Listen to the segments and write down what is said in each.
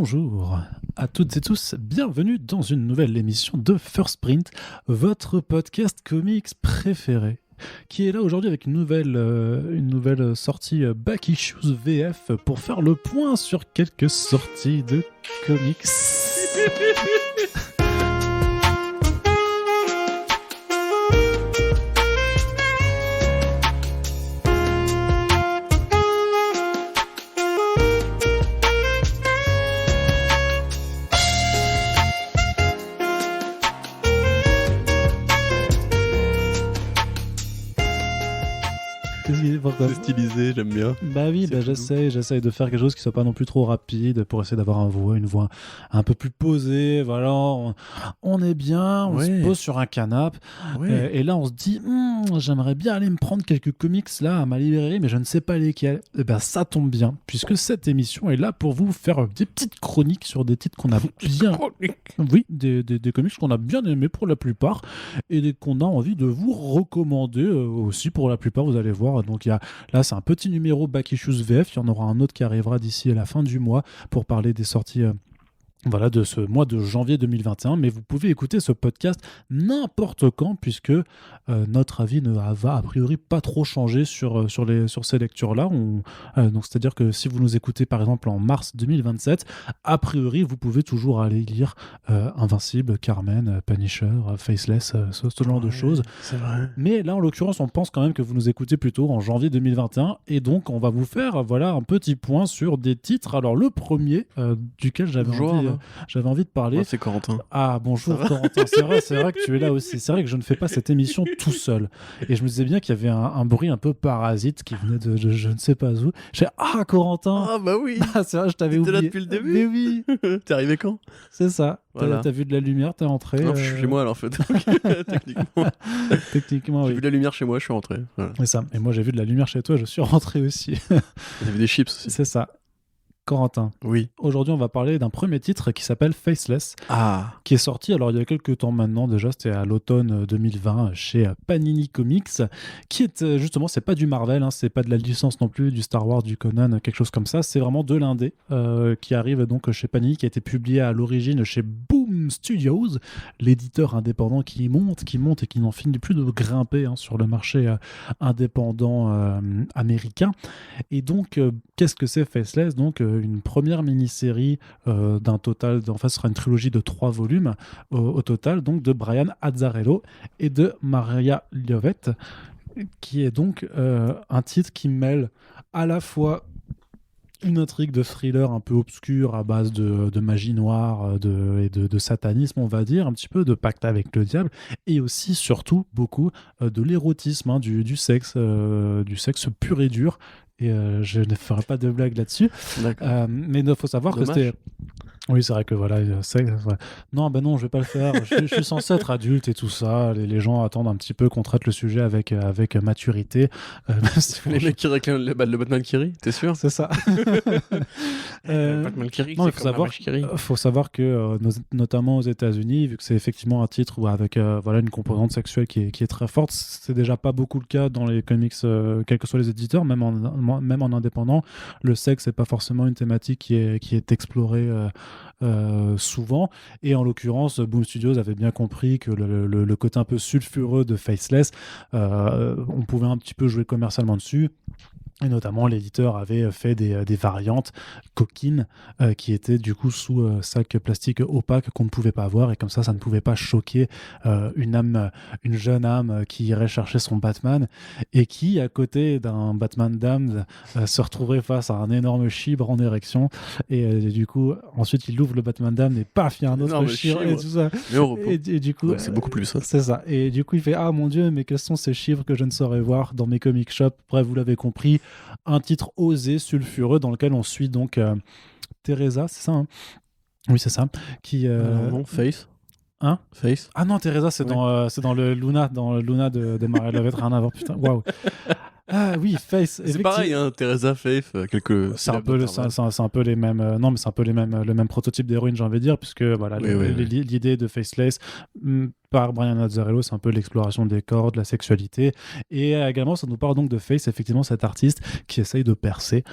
Bonjour à toutes et tous, bienvenue dans une nouvelle émission de First Print, votre podcast comics préféré, qui est là aujourd'hui avec une nouvelle sortie Back Issues VF pour faire le point sur quelques sorties de comics. C'est stylisé, j'aime bien. Bah oui, j'essaye de faire quelque chose qui soit pas non plus trop rapide pour essayer d'avoir une voix un peu plus posée. Voilà, on est bien, on se pose sur un canapé et là on se dit j'aimerais bien aller me prendre quelques comics là à ma librairie, mais je ne sais pas lesquels. Et ben ça tombe bien puisque cette émission est là pour vous faire des petites chroniques sur des titres qu'on a bien, des comics qu'on a bien aimés pour la plupart et qu'on a envie de vous recommander aussi pour la plupart. Vous allez voir. Donc là c'est un petit numéro Back Issues VF, il y en aura un autre qui arrivera d'ici à la fin du mois pour parler des sorties de ce mois de janvier 2021, mais vous pouvez écouter ce podcast n'importe quand puisque notre avis ne va a priori pas trop changer sur ces lectures-là. Donc c'est-à-dire que si vous nous écoutez par exemple en mars 2027, a priori vous pouvez toujours aller lire Invincible, Carmen, Punisher, Faceless, ce genre de choses. C'est vrai. Mais là en l'occurrence on pense quand même que vous nous écoutez plutôt en janvier 2021 et donc on va vous faire un petit point sur des titres. Alors le premier duquel j'avais envie de parler. Moi, c'est Corentin. Ah, bonjour Corentin. C'est vrai que tu es là aussi. C'est vrai que je ne fais pas cette émission tout seul. Et je me disais bien qu'il y avait un bruit un peu parasite qui venait de je ne sais pas où. J'ai Corentin. Ah, bah oui. Ah, c'est vrai, je t'avais oublié. T'es là depuis le début. Mais oui. T'es arrivé quand? C'est ça. Voilà. T'as vu de la lumière, t'es rentré. Non, je suis chez moi alors, en fait. Techniquement. J'ai vu de la lumière chez moi, je suis rentré. Voilà. C'est ça. Et moi, j'ai vu de la lumière chez toi, je suis rentré aussi. T'as vu des chips aussi. C'est ça. Corentin. Oui. Aujourd'hui, on va parler d'un premier titre qui s'appelle Faceless, qui est sorti il y a quelques temps maintenant déjà, c'était à l'automne 2020 chez Panini Comics, qui est justement, c'est pas du Marvel, c'est pas de la licence non plus, du Star Wars, du Conan, quelque chose comme ça, c'est vraiment de l'indé qui arrive donc chez Panini, qui a été publié à l'origine chez Boom Studios, l'éditeur indépendant qui monte et qui n'en finit plus de grimper sur le marché indépendant américain. Et donc, qu'est-ce que c'est Faceless? Donc, une première mini-série d'un total, en fait ce sera une trilogie de 3 volumes au total, donc de Brian Azzarello et de Maria Llovet, qui est donc un titre qui mêle à la fois une intrigue de thriller un peu obscure à base de magie noire et de satanisme, on va dire, un petit peu de pacte avec le diable, et aussi, surtout, beaucoup de l'érotisme, du sexe pur et dur. Et je ne ferai pas de blague là-dessus. Mais il faut savoir que c'était... Oui, c'est vrai que voilà. Non, non, je vais pas le faire. Je suis censé être adulte et tout ça. Les gens attendent un petit peu qu'on traite le sujet avec maturité. Les mecs qui réclament le Batman qui rit, t'es sûr? C'est ça. Batman qui rit, c'est comme la vache qui rit. Faut savoir que, notamment aux États-Unis, vu que c'est effectivement un titre avec une composante sexuelle qui est très forte, c'est déjà pas beaucoup le cas dans les comics, quels que soient les éditeurs, même en indépendant. Le sexe n'est pas forcément une thématique qui est explorée souvent, et en l'occurrence Boom Studios avait bien compris que le côté un peu sulfureux de Faceless, on pouvait un petit peu jouer commercialement dessus. Et notamment, l'éditeur avait fait des variantes coquines qui étaient du coup sous sac plastique opaque qu'on ne pouvait pas avoir, et comme ça ne pouvait pas choquer une jeune âme qui irait chercher son Batman et qui, à côté d'un Batman Damned, se retrouverait face à un énorme chibre en érection. Et du coup, ensuite, il ouvre le Batman Damned et paf, il y a un autre chibre et tout ça. Mais au repos. Et du coup, c'est beaucoup plus ça. C'est ça. Et du coup, il fait ah mon Dieu, mais quels sont ces chiffres que je ne saurais voir dans mes comic shops? Bref, vous l'avez compris. Un titre osé, sulfureux, dans lequel on suit donc Teresa, c'est ça Oui, c'est ça. Qui, non, Face. Hein? Face. Ah non, Teresa, c'est dans le Luna de Maria Lovett, rien à voir, putain, waouh. Ah oui, Face. C'est pareil, Teresa, Faith, quelques. C'est un peu les mêmes. Non, mais c'est un peu le même prototype d'héroïne, j'ai envie de dire, puisque voilà, l'idée de Faceless. par Brian Azzarello, c'est un peu l'exploration des corps, de la sexualité. Et également, ça nous parle donc de Faith, effectivement, cet artiste qui essaye de percer,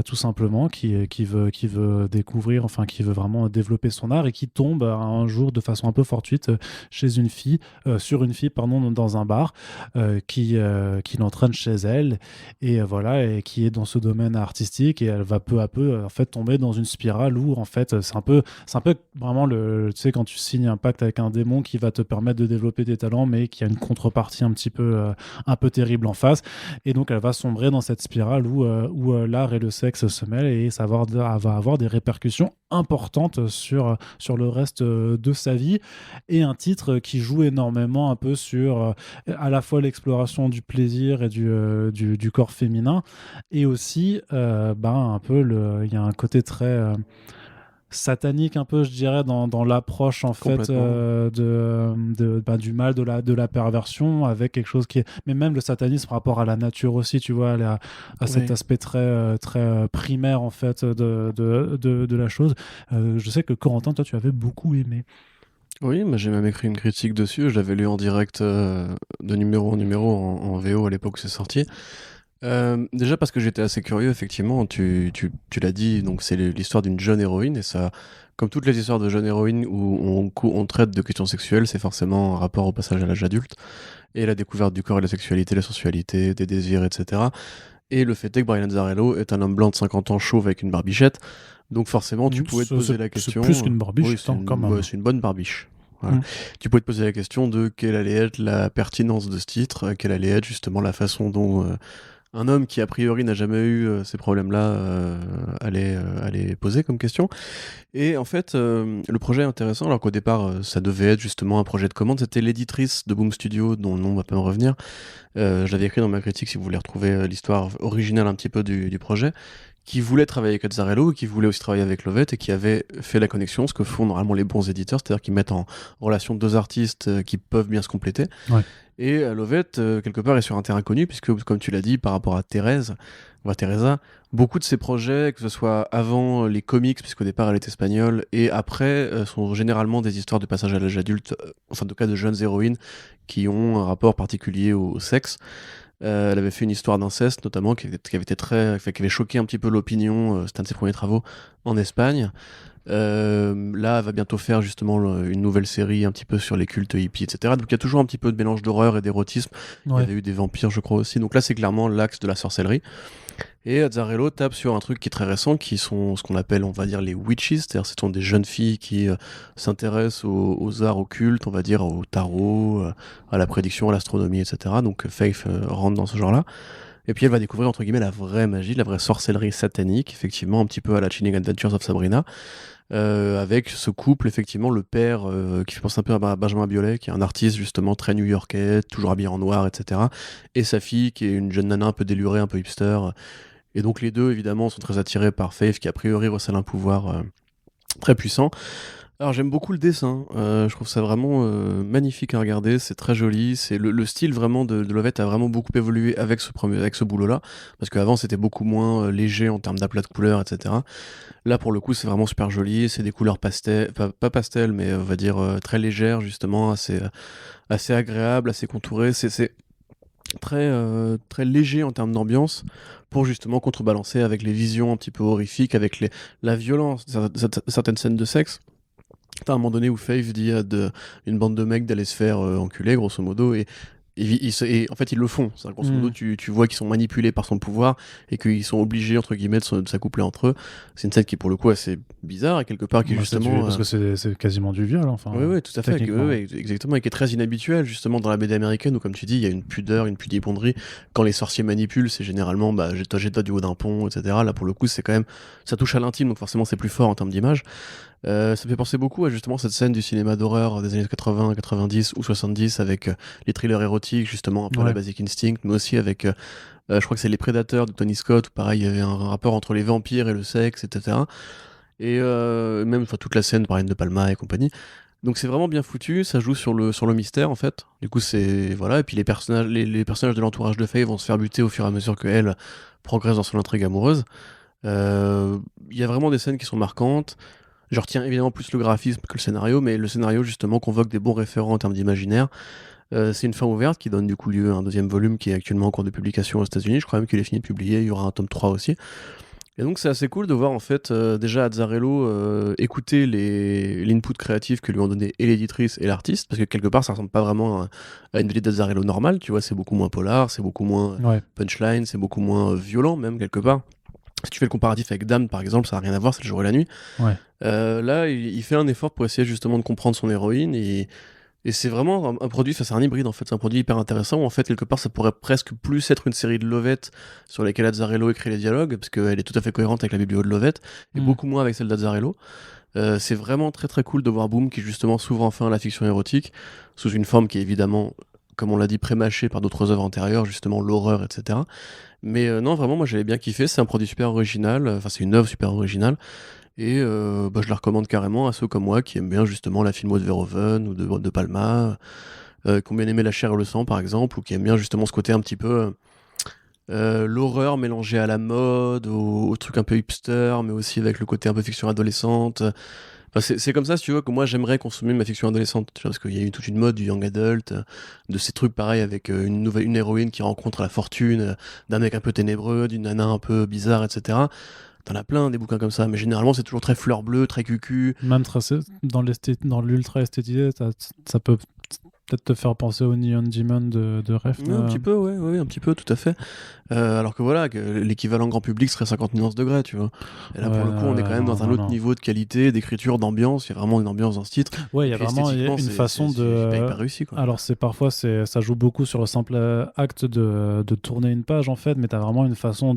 tout simplement, qui veut découvrir, enfin, qui veut vraiment développer son art et qui tombe un jour de façon un peu fortuite chez une fille, sur une fille, pardon, dans un bar, qui l'entraîne chez elle, et voilà, et qui est dans ce domaine artistique, et elle va peu à peu, en fait, tomber dans une spirale où, en fait, c'est un peu vraiment tu sais, quand tu signes un pacte avec un démon qui va te permettre de développer tes talents, mais qui a une contrepartie un peu terrible en face. Et donc, elle va sombrer dans cette spirale où l'art et le sexe se mêlent, et ça va avoir des répercussions importantes sur le reste de sa vie. Et un titre qui joue énormément un peu sur à la fois l'exploration du plaisir et du corps féminin, et aussi un peu il y a un côté très satanique, un peu, je dirais, dans l'approche, en fait, du mal, de la perversion, avec quelque chose qui est, mais même le satanisme par rapport à la nature aussi, tu vois, à cet aspect très primaire, en fait, de la chose. Je sais que Corentin, toi, tu avais beaucoup aimé. Oui, j'ai même écrit une critique dessus, je l'avais lu en direct, de numéro en numéro en VO à l'époque où c'est sorti. Déjà parce que j'étais assez curieux, effectivement, tu l'as dit, donc c'est l'histoire d'une jeune héroïne, et ça, comme toutes les histoires de jeunes héroïnes où on traite de questions sexuelles, c'est forcément un rapport au passage à l'âge adulte, et la découverte du corps et de la sexualité, la sensualité, des désirs, etc. Et le fait est que Brian Azzarello est un homme blanc de 50 ans chauve avec une barbichette, donc forcément tu pouvais te poser la question... C'est plus qu'une barbiche, oui, quand même. c'est une bonne barbiche. Voilà. Tu pouvais te poser la question de quelle allait être la pertinence de ce titre, quelle allait être justement la façon dont un homme qui a priori n'a jamais eu ces problèmes-là allait poser comme question. Et en fait, le projet est intéressant, alors qu'au départ, ça devait être justement un projet de commande. C'était l'éditrice de Boom Studio, dont le nom va pas me revenir. Je l'avais écrit dans ma critique, si vous voulez retrouver l'histoire originale un petit peu du projet, qui voulait travailler avec Azzarello, qui voulait aussi travailler avec Lovett, et qui avait fait la connexion, ce que font normalement les bons éditeurs, c'est-à-dire qu'ils mettent en relation deux artistes qui peuvent bien se compléter. Ouais. Et Lovett, quelque part, est sur un terrain connu, puisque, comme tu l'as dit, par rapport à Teresa, beaucoup de ses projets, que ce soit avant les comics, puisqu'au départ elle est espagnole, et après, sont généralement des histoires de passage à l'âge adulte, enfin, de cas de jeunes héroïnes qui ont un rapport particulier au sexe. Elle avait fait une histoire d'inceste, notamment, qui avait choqué un petit peu l'opinion, c'était un de ses premiers travaux, en Espagne. Là, elle va bientôt faire justement une nouvelle série un petit peu sur les cultes hippies, etc. Donc il y a toujours un petit peu de mélange d'horreur et d'érotisme. Ouais. Il y avait eu des vampires, je crois aussi. Donc là, c'est clairement l'axe de la sorcellerie. Et Azzarello tape sur un truc qui est très récent, qui sont ce qu'on appelle, on va dire, les witches, c'est-à-dire ce sont des jeunes filles qui s'intéressent aux arts occultes, on va dire, au tarot, à la prédiction, à l'astronomie, etc. Donc Faith rentre dans ce genre-là. Et puis elle va découvrir, entre guillemets, la vraie magie, la vraie sorcellerie satanique, effectivement, un petit peu à la Chilling Adventures of Sabrina. Avec ce couple, effectivement, le père qui fait penser un peu à Benjamin Biolay, qui est un artiste justement très new-yorkais, toujours habillé en noir, etc. Et sa fille, qui est une jeune nana un peu délurée, un peu hipster. Et donc les deux, évidemment, sont très attirés par Faith, qui a priori recèle un pouvoir très puissant. Alors j'aime beaucoup le dessin, je trouve ça vraiment magnifique à regarder, c'est très joli, c'est le style vraiment de Lovett a vraiment beaucoup évolué avec ce boulot-là, parce qu'avant c'était beaucoup moins léger en termes d'aplat de couleurs, etc. Là pour le coup c'est vraiment super joli, c'est des couleurs pastel, pas pastel, mais on va dire très légères justement, assez agréable, assez contouré, c'est très léger en termes d'ambiance, pour justement contrebalancer avec les visions un petit peu horrifiques, avec la violence de certaines scènes de sexe. T'as un moment donné où Faith dit à une bande de mecs d'aller se faire enculer, grosso modo, et en fait ils le font. C'est-à-dire, grosso modo, tu vois qu'ils sont manipulés par son pouvoir et qu'ils sont obligés, entre guillemets, de s'accoupler entre eux. C'est une scène qui est pour le coup assez bizarre, et quelque part qui est justement... Parce que c'est quasiment du viol, enfin. Oui, tout à fait. Exactement, et qui est très inhabituel, justement, dans la BD américaine, où, comme tu dis, il y a une pudeur, une pudibonderie. Quand les sorciers manipulent, c'est généralement, jette-toi du haut d'un pont, etc. Là, pour le coup, c'est quand même... Ça touche à l'intime, donc forcément, c'est plus fort en termes d'image. Ça me fait penser beaucoup à justement cette scène du cinéma d'horreur des années 80, 90 ou 70 avec les thrillers érotiques, justement un peu la Basic Instinct, mais aussi avec, je crois que c'est Les Prédateurs de Tony Scott, où pareil, il y avait un rapport entre les vampires et le sexe, etc. Et même toute la scène, Brian De Palma et compagnie. Donc c'est vraiment bien foutu, ça joue sur le mystère en fait. Du coup c'est... Voilà, et puis les personnages de l'entourage de Faye vont se faire buter au fur et à mesure qu'elle progresse dans son intrigue amoureuse. Il y a vraiment des scènes qui sont marquantes. Je retiens évidemment plus le graphisme que le scénario, mais le scénario justement convoque des bons référents en termes d'imaginaire. C'est une fin ouverte qui donne du coup lieu à un deuxième volume qui est actuellement en cours de publication aux États-Unis. Je crois même qu'il est fini de publier, il y aura un tome 3 aussi. Et donc c'est assez cool de voir en fait déjà Azzarello écouter l'input créatif que lui ont donné et l'éditrice et l'artiste, parce que quelque part ça ressemble pas vraiment à une BD d'Azzarello normale, tu vois, c'est beaucoup moins polar, c'est beaucoup moins punchline, c'est beaucoup moins violent même quelque part. Si tu fais le comparatif avec Damned par exemple, ça n'a rien à voir, c'est le jour et la nuit. Là il fait un effort pour essayer justement de comprendre son héroïne et c'est vraiment un produit, c'est un hybride en fait, c'est un produit hyper intéressant où en fait quelque part ça pourrait presque plus être une série de Lovett sur lesquelles Azzarello écrit les dialogues, parce qu'elle est tout à fait cohérente avec la biblio de Lovett, et beaucoup moins avec celle d'Azzarello. C'est vraiment très très cool de voir Boom qui justement s'ouvre enfin à la fiction érotique, sous une forme qui est évidemment, comme on l'a dit, prémâchée par d'autres œuvres antérieures, justement l'horreur, etc. Mais non, vraiment moi j'avais bien kiffé, c'est un produit super original, enfin c'est une œuvre super originale. Et je la recommande carrément à ceux comme moi qui aiment bien justement la filmo de Verhoeven ou de Palma, qui ont bien aimé La chair et le sang par exemple, ou qui aiment bien justement ce côté un petit peu l'horreur mélangée à la mode, au truc un peu hipster, mais aussi avec le côté un peu fiction adolescente. Enfin, c'est comme ça, si tu veux, que moi j'aimerais consommer ma fiction adolescente, tu vois, parce qu'il y a eu toute une mode du young adult, de ces trucs pareils avec une héroïne qui rencontre la fortune d'un mec un peu ténébreux, d'une nana un peu bizarre, etc. T'en as plein des bouquins comme ça, mais généralement c'est toujours très fleur bleue, très cucu. Même tracé dans l'ultra esthétisé, ça peut peut-être te faire penser au Neon Demon de Refn. Un petit peu, ouais, un petit peu, tout à fait. Alors que voilà, que l'équivalent grand public serait 50 nuances degrés, tu vois. Et là, pour le coup, on est quand même dans un autre niveau de qualité, d'écriture, d'ambiance. Il y a vraiment une ambiance dans ce titre. Ouais, il y a vraiment une façon de. C'est hyper réussi, quoi. Alors, ça joue beaucoup sur le simple acte de tourner une page, en fait, mais t'as vraiment une façon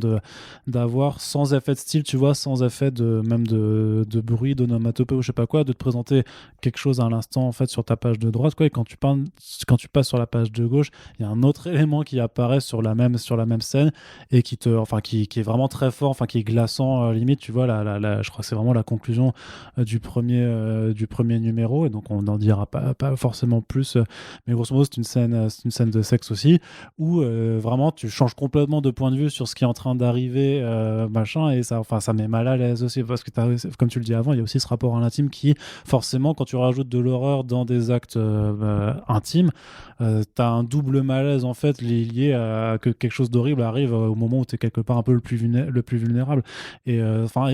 d'avoir, sans effet de style, tu vois, sans effet même de bruit, d'onomatopée ou je sais pas quoi, de te présenter quelque chose à l'instant, en fait, sur ta page de droite, quoi. Et quand tu passes sur la page de gauche, il y a un autre élément qui apparaît sur la même scène et qui est vraiment très fort, enfin qui est glaçant limite, tu vois, je crois que c'est vraiment la conclusion du premier numéro, et donc on n'en dira pas forcément plus, mais grosso modo c'est une scène de sexe aussi, où vraiment tu changes complètement de point de vue sur ce qui est en train d'arriver, machin, et ça met mal à l'aise aussi, parce que comme tu le dis avant, il y a aussi ce rapport à l'intime qui, forcément, quand tu rajoutes de l'horreur dans des actes intimes, t'as un double malaise en fait lié à que quelque chose d'horrible arrive au moment où t'es quelque part un peu le plus vulnérable, et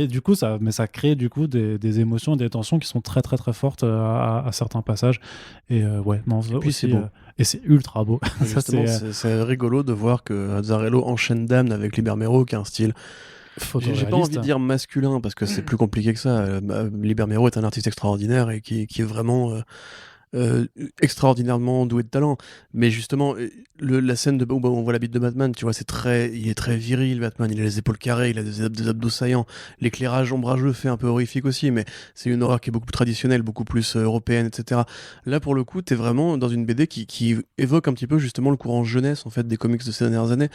du coup ça crée du coup des émotions, des tensions qui sont très très très fortes à certains passages, et puis aussi, c'est beau et c'est ultra beau. Justement, c'est rigolo de voir que Azzarello enchaîne Damned avec Libermero, qui a un style, j'ai pas envie de dire masculin parce que c'est plus compliqué que ça. Libermero est un artiste extraordinaire et qui est vraiment extraordinairement doué de talent, mais justement la scène où on voit la bite de Batman, tu vois, il est très viril, Batman, il a les épaules carrées, il a des abdos saillants, l'éclairage ombrageux fait un peu horrifique aussi, mais c'est une horreur qui est beaucoup plus traditionnelle, beaucoup plus européenne, etc. Là pour le coup t'es vraiment dans une BD qui évoque un petit peu justement le courant jeunesse en fait des comics de ces dernières années,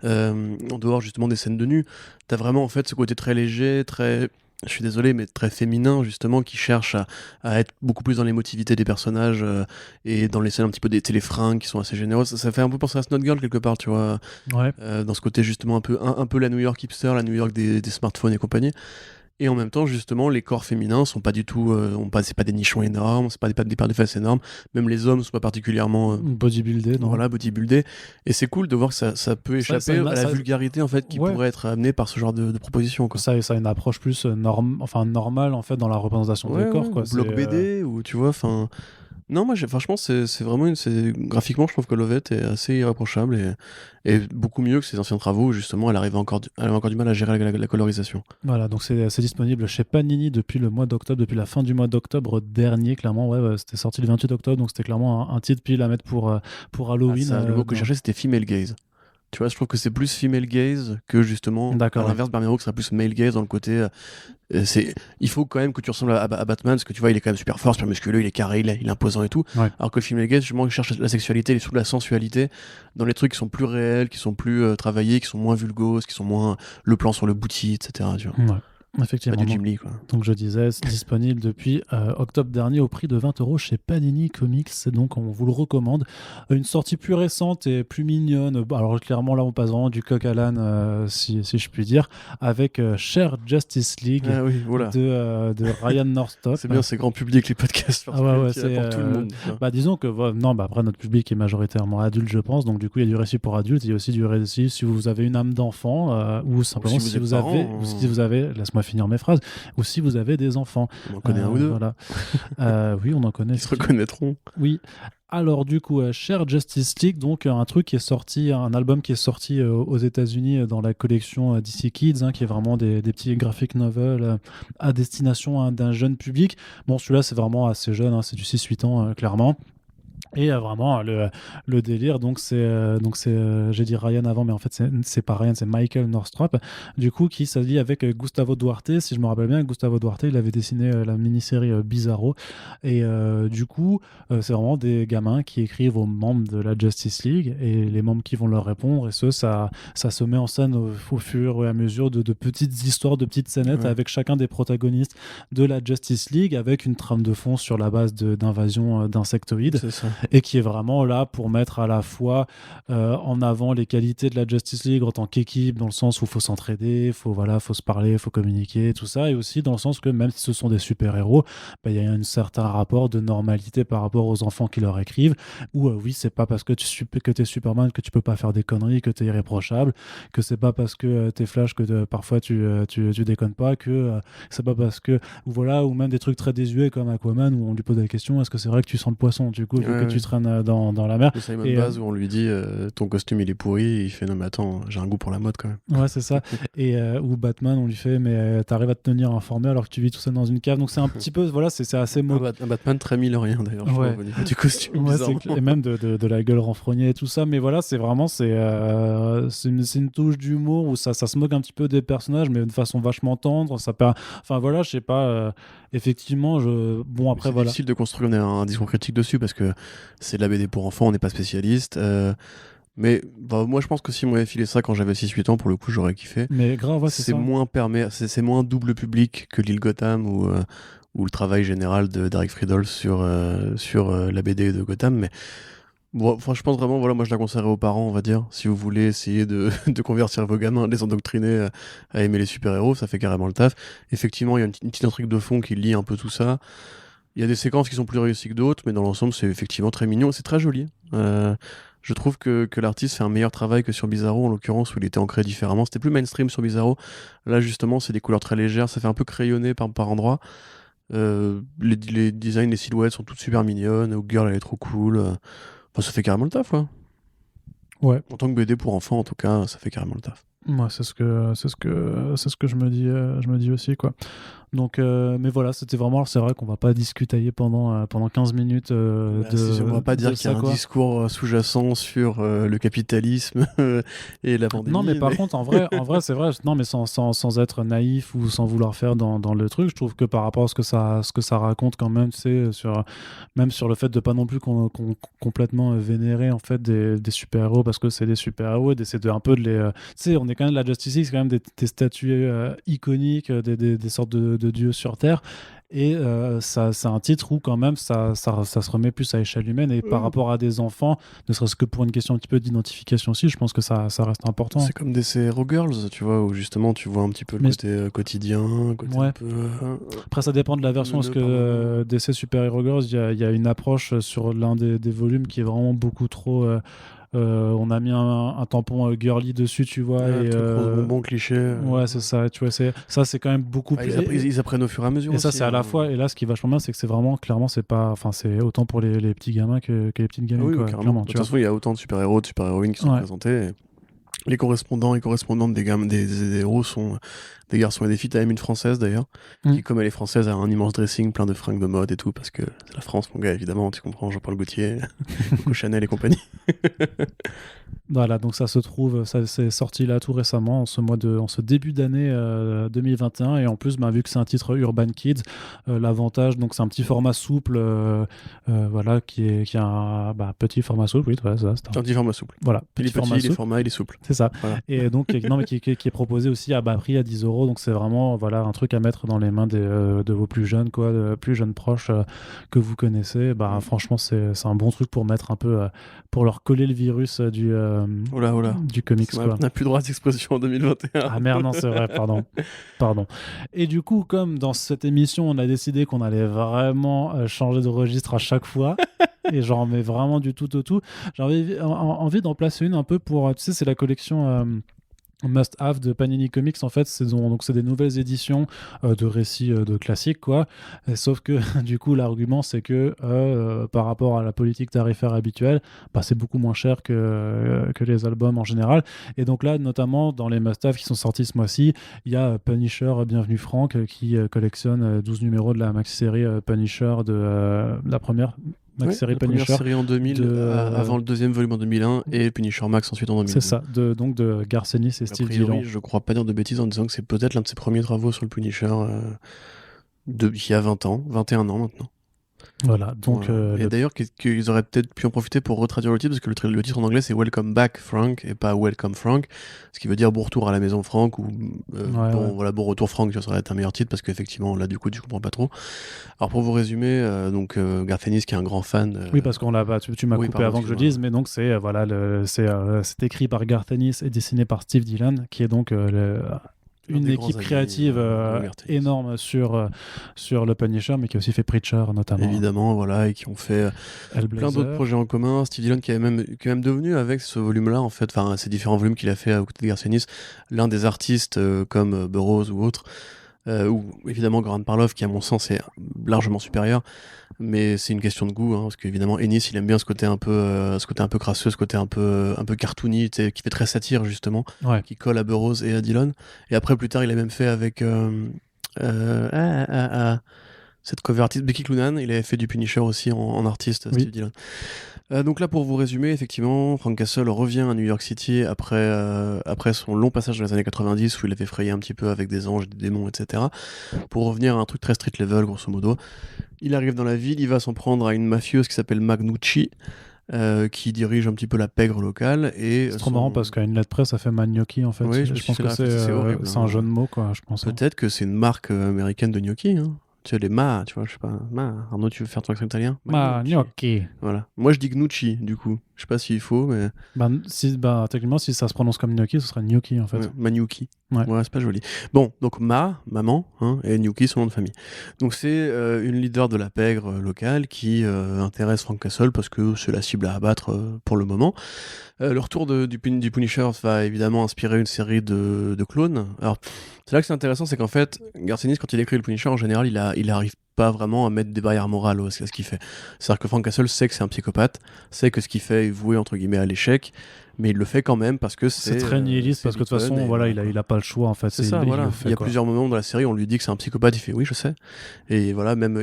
en dehors justement des scènes de nu, t'as vraiment en fait ce côté très léger, très, je suis désolé, mais très féminin, justement, qui cherche à être beaucoup plus dans l'émotivité des personnages et dans les scènes un petit peu des téléfringues qui sont assez généreuses. Ça fait un peu penser à Snot Girl quelque part, tu vois. Ouais. Dans ce côté justement un peu la New York hipster, la New York des smartphones et compagnie. Et en même temps, justement, les corps féminins sont pas du tout, c'est pas des nichons énormes, c'est pas des paires de fesses énormes. Même les hommes sont pas particulièrement bodybuildés, non. Voilà, bodybuildés. Et c'est cool de voir que ça peut échapper à la vulgarité en fait qui pourrait être amenée par ce genre de proposition, quoi. Ça a une approche plus normale en fait dans la représentation des corps, quoi. Bloc BD ou tu vois, enfin. Non, moi, franchement, c'est vraiment graphiquement, je trouve que Lovett est assez irréprochable et beaucoup mieux que ses anciens travaux où, justement, elle avait encore du mal à gérer la colorisation. Voilà, donc c'est disponible chez Panini depuis le mois d'octobre, depuis la fin du mois d'octobre dernier, clairement. Ouais, c'était sorti le 28 octobre, donc c'était clairement un titre pile à mettre pour Halloween. Le mot que je cherchais, c'était female gaze. Tu vois, je trouve que c'est plus female gaze que justement, à l'inverse, Barmero qui serait plus male gaze dans le côté. Il faut quand même que tu ressembles à Batman, parce que tu vois, il est quand même super fort, super musculeux, il est carré, il est imposant et tout. Ouais. Alors que le female gaze, justement, il cherche la sexualité, surtout la sensualité, dans les trucs qui sont plus réels, qui sont plus travaillés, qui sont moins vulgoses, qui sont moins le plan sur le booty, etc. Tu vois. Ouais. Effectivement. Pas du Jim Lee, quoi. Donc je disais, c'est disponible depuis octobre dernier au prix de 20€ chez Panini Comics. Donc on vous le recommande. Une sortie plus récente et plus mignonne. Alors clairement là on passe vraiment du coq à l'âne, si je puis dire, avec Cher Justice League voilà. de Ryan Northrop. C'est bien, c'est grand public les podcasts. C'est pour tout le monde. Disons que après notre public est majoritairement adulte, je pense. Donc du coup il y a du récit pour adultes. Il y a aussi du récit si vous avez une âme d'enfant ou simplement si vous avez, laisse-moi finir mes phrases, ou si vous avez des enfants. On en connaît un ou deux. Voilà. Oui, on en connaît. Ils se reconnaîtront. Oui. Alors du coup, Cher Justice League, donc un truc qui est sorti, un album qui est sorti aux États-Unis dans la collection DC Kids, qui est vraiment des petits graphic novels à destination d'un jeune public. Bon, celui-là, c'est vraiment assez jeune, c'est du 6-8 ans, clairement. Et vraiment le délire, donc c'est j'ai dit Ryan avant, mais en fait c'est pas Ryan, c'est Michael Northrop, du coup, qui s'allie avec Gustavo Duarte. Si je me rappelle bien, Gustavo Duarte, il avait dessiné la mini-série Bizarro, et du coup c'est vraiment des gamins qui écrivent aux membres de la Justice League et les membres qui vont leur répondre, et ça se met en scène au fur et à mesure de petites histoires, de petites scénettes avec chacun des protagonistes de la Justice League, avec une trame de fond sur la base d'invasion d'insectoïdes. C'est ça. Et qui est vraiment là pour mettre à la fois en avant les qualités de la Justice League en tant qu'équipe, dans le sens où il faut s'entraider, faut se parler, il faut communiquer, tout ça, et aussi dans le sens que même si ce sont des super-héros, il y a un certain rapport de normalité par rapport aux enfants qui leur écrivent, où oui, c'est pas parce que t'es Superman que tu peux pas faire des conneries, que t'es irréprochable, que c'est pas parce que t'es Flash que parfois tu déconnes pas, que c'est pas parce que, ou même des trucs très désuets comme Aquaman, où on lui pose la question, est-ce que c'est vrai que tu sens le poisson, du coup, vu que tu traînes dans la mer. Et Simon Baz, où on lui dit ton costume il est pourri, et il fait non mais attends, j'ai un goût pour la mode quand même. Ouais, c'est ça. Et ou Batman, on lui fait mais t'arrives à te tenir informé alors que tu vis tout seul dans une cave. Donc c'est un petit peu, voilà, c'est assez un Batman très millerien d'ailleurs, je trouve, au niveau du costume. Et même de la gueule renfrognée et tout ça. Mais voilà, c'est vraiment c'est une touche d'humour où ça se moque un petit peu des personnages, mais de façon vachement tendre. Enfin voilà, je sais pas. Effectivement, après c'est difficile de construire un discours critique dessus parce que c'est de la BD pour enfants, on n'est pas spécialiste. Mais moi je pense que si on m'avait filé ça quand j'avais 6-8 ans, pour le coup j'aurais kiffé. Mais grave, c'est ça. C'est moins double public que l'île Gotham ou le travail général de Derek Friedel sur la BD de Gotham. Mais bon, je pense vraiment, moi je la conseillerais aux parents, on va dire. Si vous voulez essayer de convertir vos gamins, de les endoctriner à aimer les super-héros, ça fait carrément le taf. Effectivement, il y a une petite intrigue de fond qui lie un peu tout ça. Il y a des séquences qui sont plus réussies que d'autres, mais dans l'ensemble, c'est effectivement très mignon et c'est très joli. Je trouve que l'artiste fait un meilleur travail que sur Bizarro, en l'occurrence, où il était ancré différemment. C'était plus mainstream sur Bizarro. Là, justement, c'est des couleurs très légères, ça fait un peu crayonné par endroits. Les designs, les silhouettes sont toutes super mignonnes. Girl, elle est trop cool. Ça fait carrément le taf, quoi. Ouais. En tant que BD pour enfants, en tout cas, ça fait carrément le taf. Moi, c'est ce que je me dis aussi, quoi. Donc, mais voilà, c'était vraiment. C'est vrai qu'on va pas discutailler pendant 15 minutes. On va pas dire qu'il y a un discours sous-jacent sur le capitalisme et la pandémie. Non, mais par contre, en vrai, c'est vrai. Non, mais sans être naïf ou sans vouloir faire dans le truc, je trouve que par rapport à ce que ça raconte quand même, c'est même sur le fait de pas non plus complètement vénérer en fait des super-héros parce que c'est des super-héros, et d'essayer un peu de les. Tu sais, on est quand même de la Justice League, c'est quand même des statues iconiques, des sortes de dieux sur Terre. Et c'est un titre où quand même ça se remet plus à échelle humaine, et par rapport à des enfants, ne serait-ce que pour une question un petit peu d'identification aussi, je pense que ça reste important. C'est comme des Hero Girls, tu vois, où justement tu vois un petit peu le côté quotidien, côté un peu... Après ça dépend de la version, parce que DC Super Hero Girls, il y a une approche sur l'un des volumes qui est vraiment beaucoup trop... on a mis un tampon girly dessus, tu vois, et bon cliché. Ouais, c'est ça, tu vois, c'est quand même beaucoup plus. Ils apprennent au fur et à mesure. Et aussi, ça, c'est à la fois. Et là, ce qui est vachement bien, c'est que c'est vraiment, clairement, c'est pas. Enfin, c'est autant pour les petits gamins que les petites gamines. Oui, quoi, clairement. De toute façon, il y a autant de super-héros, de super-héroïnes qui sont présentés. Et les correspondants et correspondantes des héros sont des garçons et des filles. T'as même une française d'ailleurs, qui, comme elle est française, a un immense dressing plein de fringues de mode et tout, parce que c'est la France, mon gars, évidemment, tu comprends, Jean-Paul Gaultier, Coco Chanel et compagnie. Voilà, donc ça se trouve, ça c'est sorti là tout récemment, en ce début d'année 2021, et en plus, vu que c'est un titre Urban Kids, l'avantage, donc c'est un petit format souple, voilà, qui est un petit format souple, oui, voilà, c'est un petit format souple. Voilà, il est petit, il est souple. C'est ça. Voilà. Et donc, non, mais qui est proposé aussi à bas prix, à 10 euros, donc c'est vraiment voilà, un truc à mettre dans les mains de vos plus jeunes, quoi, de plus jeunes proches que vous connaissez. Franchement, c'est un bon truc pour mettre un peu, pour leur coller le virus du comics. On n'a plus droit d'expression en 2021. Ah merde, non, c'est vrai, pardon. Et du coup, comme dans cette émission, on a décidé qu'on allait vraiment changer de registre à chaque fois, et j'en mets vraiment du tout au tout, j'avais envie d'en placer une un peu pour, tu sais, c'est la collection Must Have de Panini Comics. En fait, c'est des nouvelles éditions de récits de classiques, quoi. Sauf que du coup, l'argument, c'est que par rapport à la politique tarifaire habituelle, c'est beaucoup moins cher que les albums en général. Et donc là, notamment dans les Must Have qui sont sortis ce mois-ci, il y a Punisher Bienvenue Frank qui collectionne 12 numéros de la maxi-série Punisher de la première série Punisher. Première série en 2000, avant le deuxième volume en 2001, et Punisher Max ensuite en 2000. C'est ça, donc de Garth Ennis et Steve Dillon. Je crois pas dire de bêtises en disant que c'est peut-être l'un de ses premiers travaux sur le Punisher il y a 20 ans, 21 ans maintenant. Voilà, donc... Et d'ailleurs, qu'ils auraient peut-être pu en profiter pour retraduire le titre, parce que le titre en anglais, c'est Welcome Back, Frank, et pas Welcome Frank, ce qui veut dire bon retour à la maison, Frank, ou bon retour, Frank, ça aurait été un meilleur titre, parce qu'effectivement, là, du coup, tu comprends pas trop. Alors, pour vous résumer, Garth Ennis, qui est un grand fan... Oui, parce qu'on l'a tu m'as coupé avant que je le dise, mais donc, c'est écrit par Garth Ennis et dessiné par Steve Dillon, qui est donc... une équipe créative énorme sur le Punisher, mais qui a aussi fait Preacher notamment. Évidemment, voilà, et qui ont fait plein d'autres projets en commun. Steve Dillon qui est même devenu, avec ce volume-là, en fait, enfin ces différents volumes qu'il a fait à côté de Garth Ennis, l'un des artistes comme Burroughs ou autres, ou évidemment Goran Parlov, qui à mon sens est largement supérieur. Mais c'est une question de goût, parce qu'évidemment Ennis il aime bien ce côté un peu crasseux, ce côté un peu cartoony, qui fait très satire justement, qui colle à Burroughs et à Dillon. Et après plus tard il a même fait avec cette cover artiste Becky Cloonan, il avait fait du Punisher aussi en artiste, Steve Dillon. Donc là, pour vous résumer, effectivement, Frank Castle revient à New York City après son long passage dans les années 90 où il avait frayé un petit peu avec des anges, des démons, etc. pour revenir à un truc très street level, grosso modo. Il arrive dans la ville, il va s'en prendre à une mafieuse qui s'appelle Magnucci, qui dirige un petit peu la pègre locale. C'est trop marrant parce qu'à une lettre près, ça fait Magnocchi en fait. Oui, je pense que c'est un jeu de mots, quoi, je pense. Peut-être que c'est une marque américaine de gnocchi, Tu sais, les tu vois, je sais pas. Arnaud, tu veux faire ton accent italien? Gnocchi. Voilà. Moi, je dis Gnucci, du coup. Je sais pas s'il faut, mais... techniquement, si ça se prononce comme gnocchi, ce serait gnocchi, en fait. Ouais, Magnucchi. Ouais, c'est pas joli. Bon, donc maman, et Gnocchi, son nom de famille. Donc c'est une leader de la pègre locale qui intéresse Frank Castle parce que c'est la cible à abattre pour le moment. Le retour du Punisher va évidemment inspirer une série de clones. Alors, c'est là que c'est intéressant, c'est qu'en fait, Garth Ennis, quand il écrit le Punisher, en général, il arrive pas vraiment à mettre des barrières morales à ce qu'il fait. C'est-à-dire que Frank Castle sait que c'est un psychopathe, sait que ce qu'il fait est voué entre guillemets à l'échec, mais il le fait quand même parce que c'est très nihiliste, parce que de toute façon, voilà, il a pas le choix en fait. C'est ça, voilà. Il y a plusieurs moments dans la série, on lui dit que c'est un psychopathe, il fait oui, je sais. Et voilà, même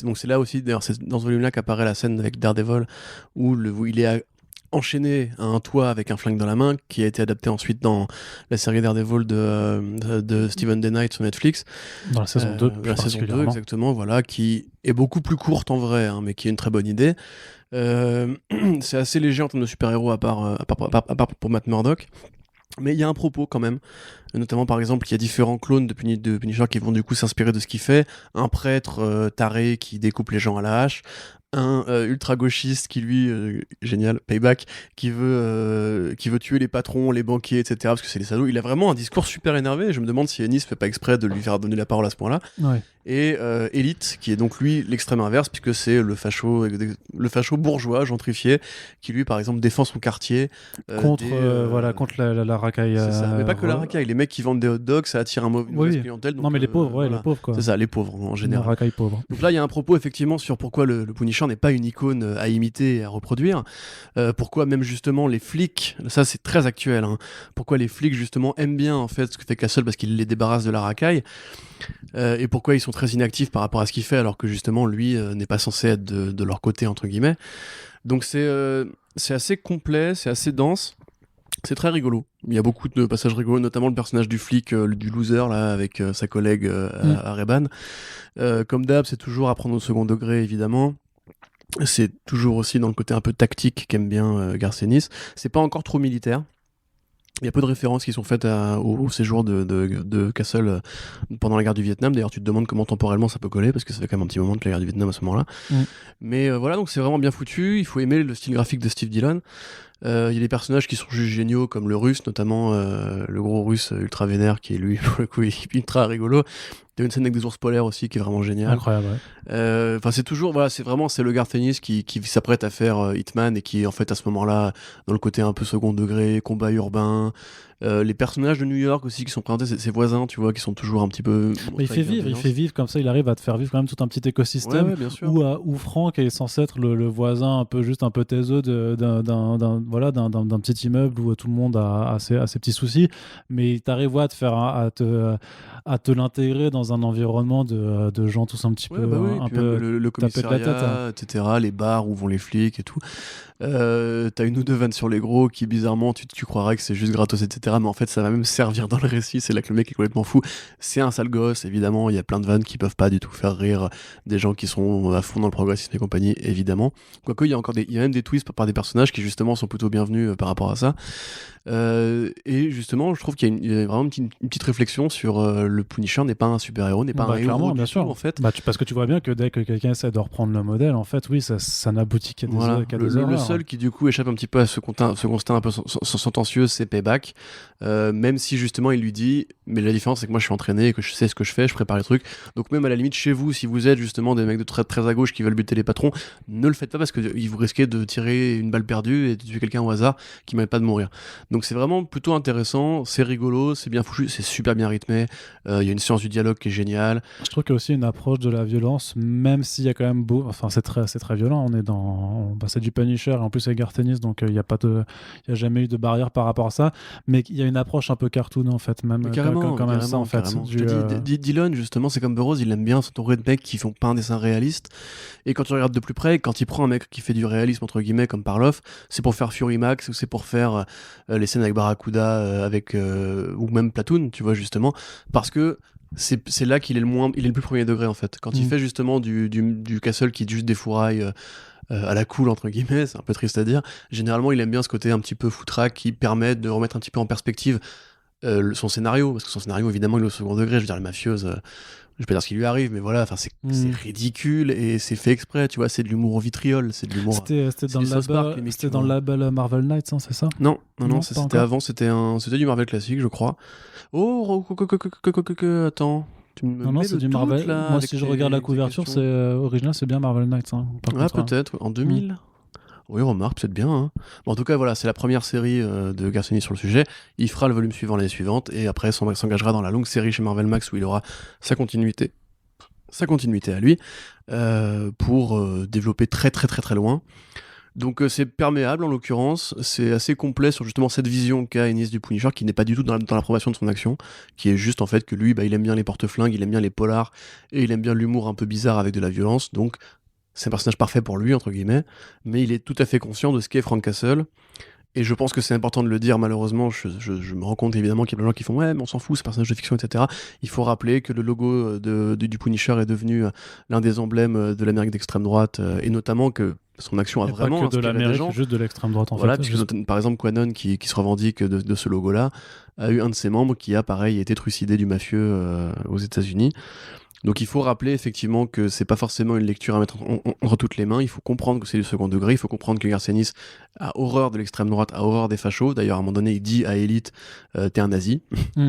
donc c'est là aussi, d'ailleurs, c'est dans ce volume-là qu'apparaît la scène avec Daredevil où il est enchaîné à un toit avec un flingue dans la main, qui a été adapté ensuite dans la série Daredevil de Stephen Day Knight sur Netflix. Dans la saison 2. La saison 2, exactement, voilà, qui est beaucoup plus courte en vrai, mais qui est une très bonne idée. C'est assez léger en termes de super-héros à part pour Matt Murdock. Mais il y a un propos quand même, notamment par exemple il y a différents clones de Punisher qui vont du coup s'inspirer de ce qu'il fait, un prêtre taré qui découpe les gens à la hache, un ultra gauchiste qui lui, génial, Payback, qui veut tuer les patrons, les banquiers, etc. parce que c'est les salauds. Il a vraiment un discours super énervé, je me demande si Ennis fait pas exprès de lui faire donner la parole à ce point-là. Ouais. Et Elite, qui est donc lui l'extrême inverse, puisque c'est le facho bourgeois gentrifié, qui lui par exemple défend son quartier contre la racaille. C'est ça, mais pas que la racaille, les mecs qui vendent des hot dogs, ça attire une mauvaise clientèle. Donc, non mais les pauvres, les pauvres quoi. C'est ça, les pauvres en général. La racaille pauvre. Donc là il y a un propos effectivement sur pourquoi le Punisher n'est pas une icône à imiter et à reproduire, pourquoi même justement les flics, ça c'est très actuel, pourquoi les flics justement aiment bien en fait ce que fait Castle parce qu'il les débarrasse de la racaille. Et pourquoi ils sont très inactifs par rapport à ce qu'il fait alors que justement lui n'est pas censé être de leur côté entre guillemets. Donc c'est c'est assez complet, c'est assez dense. C'est très rigolo. Il y a beaucoup de passages rigolos, notamment le personnage du flic, du loser, là, avec sa collègue à Reban. Comme d'hab, c'est toujours à prendre au second degré, évidemment. C'est toujours aussi dans le côté un peu tactique qu'aime bien Garcenis. C'est pas encore trop militaire. Il y a peu de références qui sont faites au séjour de Castle pendant la guerre du Vietnam. D'ailleurs, tu te demandes comment temporellement ça peut coller, parce que ça fait quand même un petit moment que la guerre du Vietnam à ce moment-là. Mais voilà, donc c'est vraiment bien foutu. Il faut aimer le style graphique de Steve Dillon. Il y a des personnages qui sont juste géniaux, comme le russe, notamment le gros russe ultra vénère, qui est lui, pour le coup, ultra rigolo. Il y a une scène avec des ours polaires aussi qui est vraiment géniale. Incroyable, ouais. Enfin, c'est toujours, voilà, c'est le Garth Ennis qui s'apprête à faire Hitman et qui est en fait à ce moment-là dans le côté un peu second degré, combat urbain. Les personnages de New York aussi qui sont présentés, ses voisins, tu vois, qui sont toujours un petit peu. Il fait vivre comme ça, il arrive à te faire vivre quand même tout un petit écosystème bien sûr. où Frank est censé être le voisin un peu taiseux d'un petit immeuble où tout le monde a ses petits soucis, mais tu arrives à te l'intégrer dans un environnement de gens tous un petit peu le commissariat, de la tête, etc., les bars où vont les flics et tout. T'as une ou deux vannes sur les gros qui bizarrement tu croirais que c'est juste gratos, etc., mais en fait ça va même servir dans le récit. C'est là que le mec est complètement fou. C'est un sale gosse, évidemment. Il y a plein de vannes qui peuvent pas du tout faire rire des gens qui sont à fond dans le progressisme et compagnie, évidemment. Quoique il y a même des twists par des personnages qui justement sont plutôt bienvenus par rapport à ça. Et justement, je trouve qu'il y a vraiment une petite réflexion sur le Punisher n'est pas un super-héros, n'est pas un héros bien du sûr. tout, en fait. Parce que tu vois bien que dès que quelqu'un essaie de reprendre le modèle, en fait, oui, ça n'aboutit qu'à des erreurs. Le seul qui du coup échappe un petit peu à ce constat un peu sentencieux, c'est Payback. Même si justement il lui dit, mais la différence c'est que moi je suis entraîné et que je sais ce que je fais, je prépare les trucs. Donc même à la limite chez vous, si vous êtes justement des mecs de très à gauche qui veulent buter les patrons, ne le faites pas parce que vous risquez de tirer une balle perdue et de tuer quelqu'un au hasard qui mérite pas de mourir. Donc c'est vraiment plutôt intéressant, c'est rigolo, c'est bien foutu, c'est super bien rythmé. Il y a une séance du dialogue qui est géniale. Je trouve qu'il y a aussi une approche de la violence, même s'il y a quand même c'est très violent. On est c'est du Punisher et en plus c'est Garth Ennis, donc il y a jamais eu de barrière par rapport à ça. Mais il y a une approche un peu cartoon en fait, même carrément, ça en fait. Dillon justement, c'est comme Burroughs, il aime bien s'entourer de mecs qui font pas un dessin réaliste. Et quand tu regardes de plus près, quand il prend un mec qui fait du réalisme entre guillemets comme Parloff, c'est pour faire Fury Max ou c'est pour faire les scènes avec Barracuda, ou même Platoon, tu vois justement, parce que c'est là qu'il est le plus premier degré en fait. Quand il fait justement du Castle qui est juste des fourrailles à la cool entre guillemets, c'est un peu triste à dire. Généralement, il aime bien ce côté un petit peu foutraque qui permet de remettre un petit peu en perspective son scénario, parce que son scénario évidemment il est au second degré. Je veux dire, la mafieuse, je vais pas dire ce qui lui arrive, mais voilà, c'est ridicule et c'est fait exprès, tu vois, c'est de l'humour au vitriol, c'est de l'humour. C'était dans le label Marvel Knights, hein, c'est ça? Non, c'était avant, c'était du Marvel classique, je crois. Oh, attends. Non, c'est du Marvel. Moi, si je regarde la couverture, c'est original, c'est bien Marvel Knights. Hein, peut-être, en 2000. Oui, remarque, peut-être bien. Hein. Bon, en tout cas, voilà, c'est la première série de Garth Ennis sur le sujet. Il fera le volume suivant l'année suivante et après s'engagera dans la longue série chez Marvel Max où il aura sa continuité à lui pour développer très loin. Donc c'est perméable en l'occurrence, c'est assez complet sur justement cette vision qu'a Ennis du Punisher qui n'est pas du tout dans l'approbation de son action, qui est juste en fait que lui, il aime bien les porte-flingues, il aime bien les polars et il aime bien l'humour un peu bizarre avec de la violence, donc c'est un personnage parfait pour lui, entre guillemets, mais il est tout à fait conscient de ce qu'est Frank Castle. Et je pense que c'est important de le dire, malheureusement, je me rends compte évidemment qu'il y a plein de gens qui font « Ouais, mais on s'en fout, c'est un personnage de fiction, etc. » Il faut rappeler que le logo du Punisher est devenu l'un des emblèmes de l'Amérique d'extrême droite, et notamment que son action a vraiment inspiré des gens. Juste de l'extrême droite, en voilà, fait. Puisque par exemple, Quanon, qui se revendique de ce logo-là, a eu un de ses membres qui a, pareil, été trucidé du mafieux aux États-Unis. Donc il faut rappeler effectivement que c'est pas forcément une lecture à mettre entre toutes les mains, il faut comprendre que c'est du second degré, il faut comprendre que Garth Ennis a horreur de l'extrême droite, a horreur des fachos. D'ailleurs à un moment donné il dit à Elite t'es un nazi,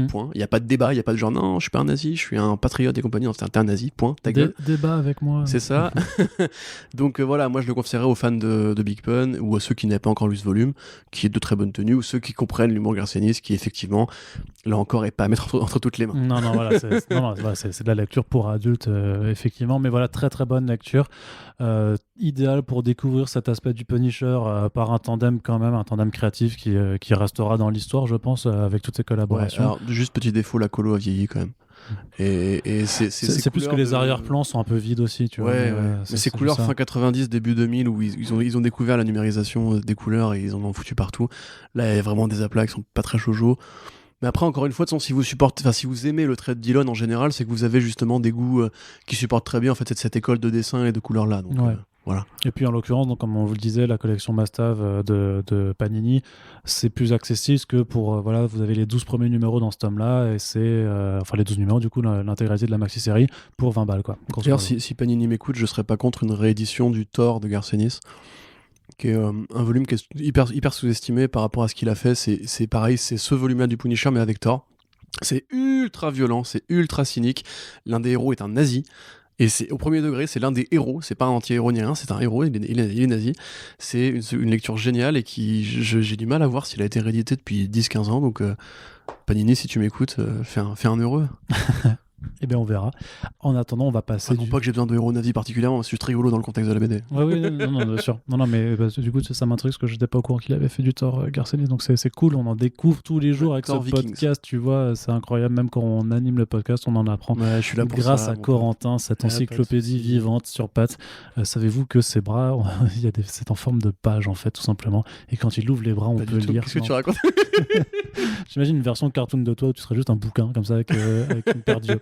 point. Il n'y a pas de débat, il n'y a pas de genre non je suis pas un nazi, je suis un patriote et compagnie, non, t'es un nazi, point, ta gueule. Débat avec moi. C'est ça. Donc voilà, moi je le conseillerais aux fans de Big Pun ou à ceux qui n'avaient pas encore lu ce volume, qui est de très bonne tenue, ou ceux qui comprennent l'humour Garth Ennis qui effectivement là encore est pas à mettre entre toutes les mains. Non, voilà, c'est de la lecture pour adultes, effectivement, mais voilà, très bonne lecture, idéal pour découvrir cet aspect du Punisher par un tandem créatif qui restera dans l'histoire, je pense, avec toutes ces collaborations. Ouais, alors, juste petit défaut, la colo a vieilli quand même. Et c'est plus que les arrière-plans sont un peu vides aussi, tu vois. Mais ces couleurs fin 90, début 2000, où ils ont découvert la numérisation des couleurs et ils en ont foutu partout. Là, il y a vraiment des aplats qui sont pas très shoujo. Mais après, encore une fois, si vous aimez le trait de Dillon en général, c'est que vous avez justement des goûts qui supportent très bien en fait cette école de dessin et de couleurs là. Donc, voilà. Et puis en l'occurrence, donc, comme on vous le disait, la collection Mastav de Panini, c'est plus accessible que pour voilà, vous avez les 12 premiers numéros dans ce tome-là et c'est enfin les 12 numéros du coup l'intégralité de la maxi-série pour 20 balles quoi. D'ailleurs, si Panini m'écoute, je serais pas contre une réédition du Thor de Garcenis, qui est un volume qui est hyper sous-estimé par rapport à ce qu'il a fait. C'est pareil, c'est ce volume-là du Punisher, mais avec Thor. C'est ultra violent, c'est ultra cynique. L'un des héros est un nazi. Et c'est au premier degré, c'est l'un des héros. C'est pas un anti-héros ni rien, c'est un héros, il est nazi. C'est une lecture géniale et qui j'ai du mal à voir s'il a été réédité depuis 10-15 ans. Donc, Panini, si tu m'écoutes, fais un heureux. Eh bien, on verra. En attendant, on va passer. Pas que j'ai besoin de héros nazis particulièrement, parce que je suis très rigolo dans le contexte de la BD. Oui, non, bien sûr. Non, mais du coup, ça m'intrigue parce que je n'étais pas au courant qu'il avait fait du Thor Garcenis, donc c'est cool. On en découvre tous les jours avec ce podcast, tu vois. C'est incroyable. Même quand on anime le podcast, on en apprend. Ouais, je suis là pour grâce ça, à Corentin, cette encyclopédie vivante sur pattes. Savez-vous que ses bras, c'est en forme de page, en fait, tout simplement. Et quand il ouvre les bras, on peut lire. Qu'est-ce que tu racontes? J'imagine une version cartoon de toi où tu serais juste un bouquin, comme ça, avec une paire d'yeux.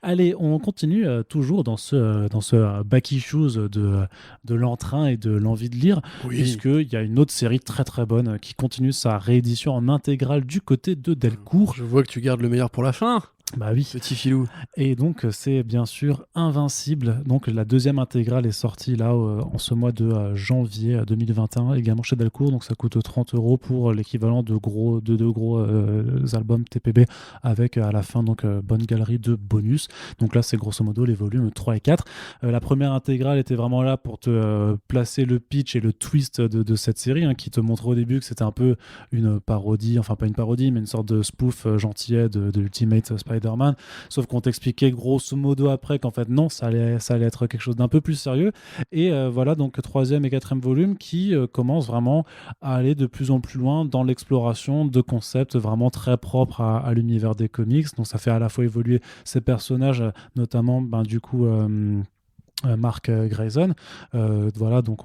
Allez, on continue toujours dans ce back issues de l'entrain et de l'envie de lire, puisqu'il y a une autre série très très bonne qui continue sa réédition en intégrale du côté de Delcourt. Je vois que tu gardes le meilleur pour la fin. Bah oui. Petit filou. Et donc, c'est bien sûr Invincible. Donc, la deuxième intégrale est sortie là en ce mois de janvier 2021, également chez Delcourt. Donc, ça coûte 30 € pour l'équivalent de deux gros albums TPB avec à la fin donc bonne galerie de bonus. Donc là, c'est grosso modo les volumes 3 et 4. La première intégrale était vraiment là pour te placer le pitch et le twist de cette série, qui te montrait au début que c'était un peu une parodie, enfin pas une parodie, mais une sorte de spoof gentillet de Ultimate Spider-Man, sauf qu'on t'expliquait grosso modo après qu'en fait non, ça allait être quelque chose d'un peu plus sérieux. Et voilà, donc troisième et quatrième volume qui commence vraiment à aller de plus en plus loin dans l'exploration de concepts vraiment très propres à l'univers des comics. Donc ça fait à la fois évoluer ces personnages, notamment du coup Mark Grayson, voilà, donc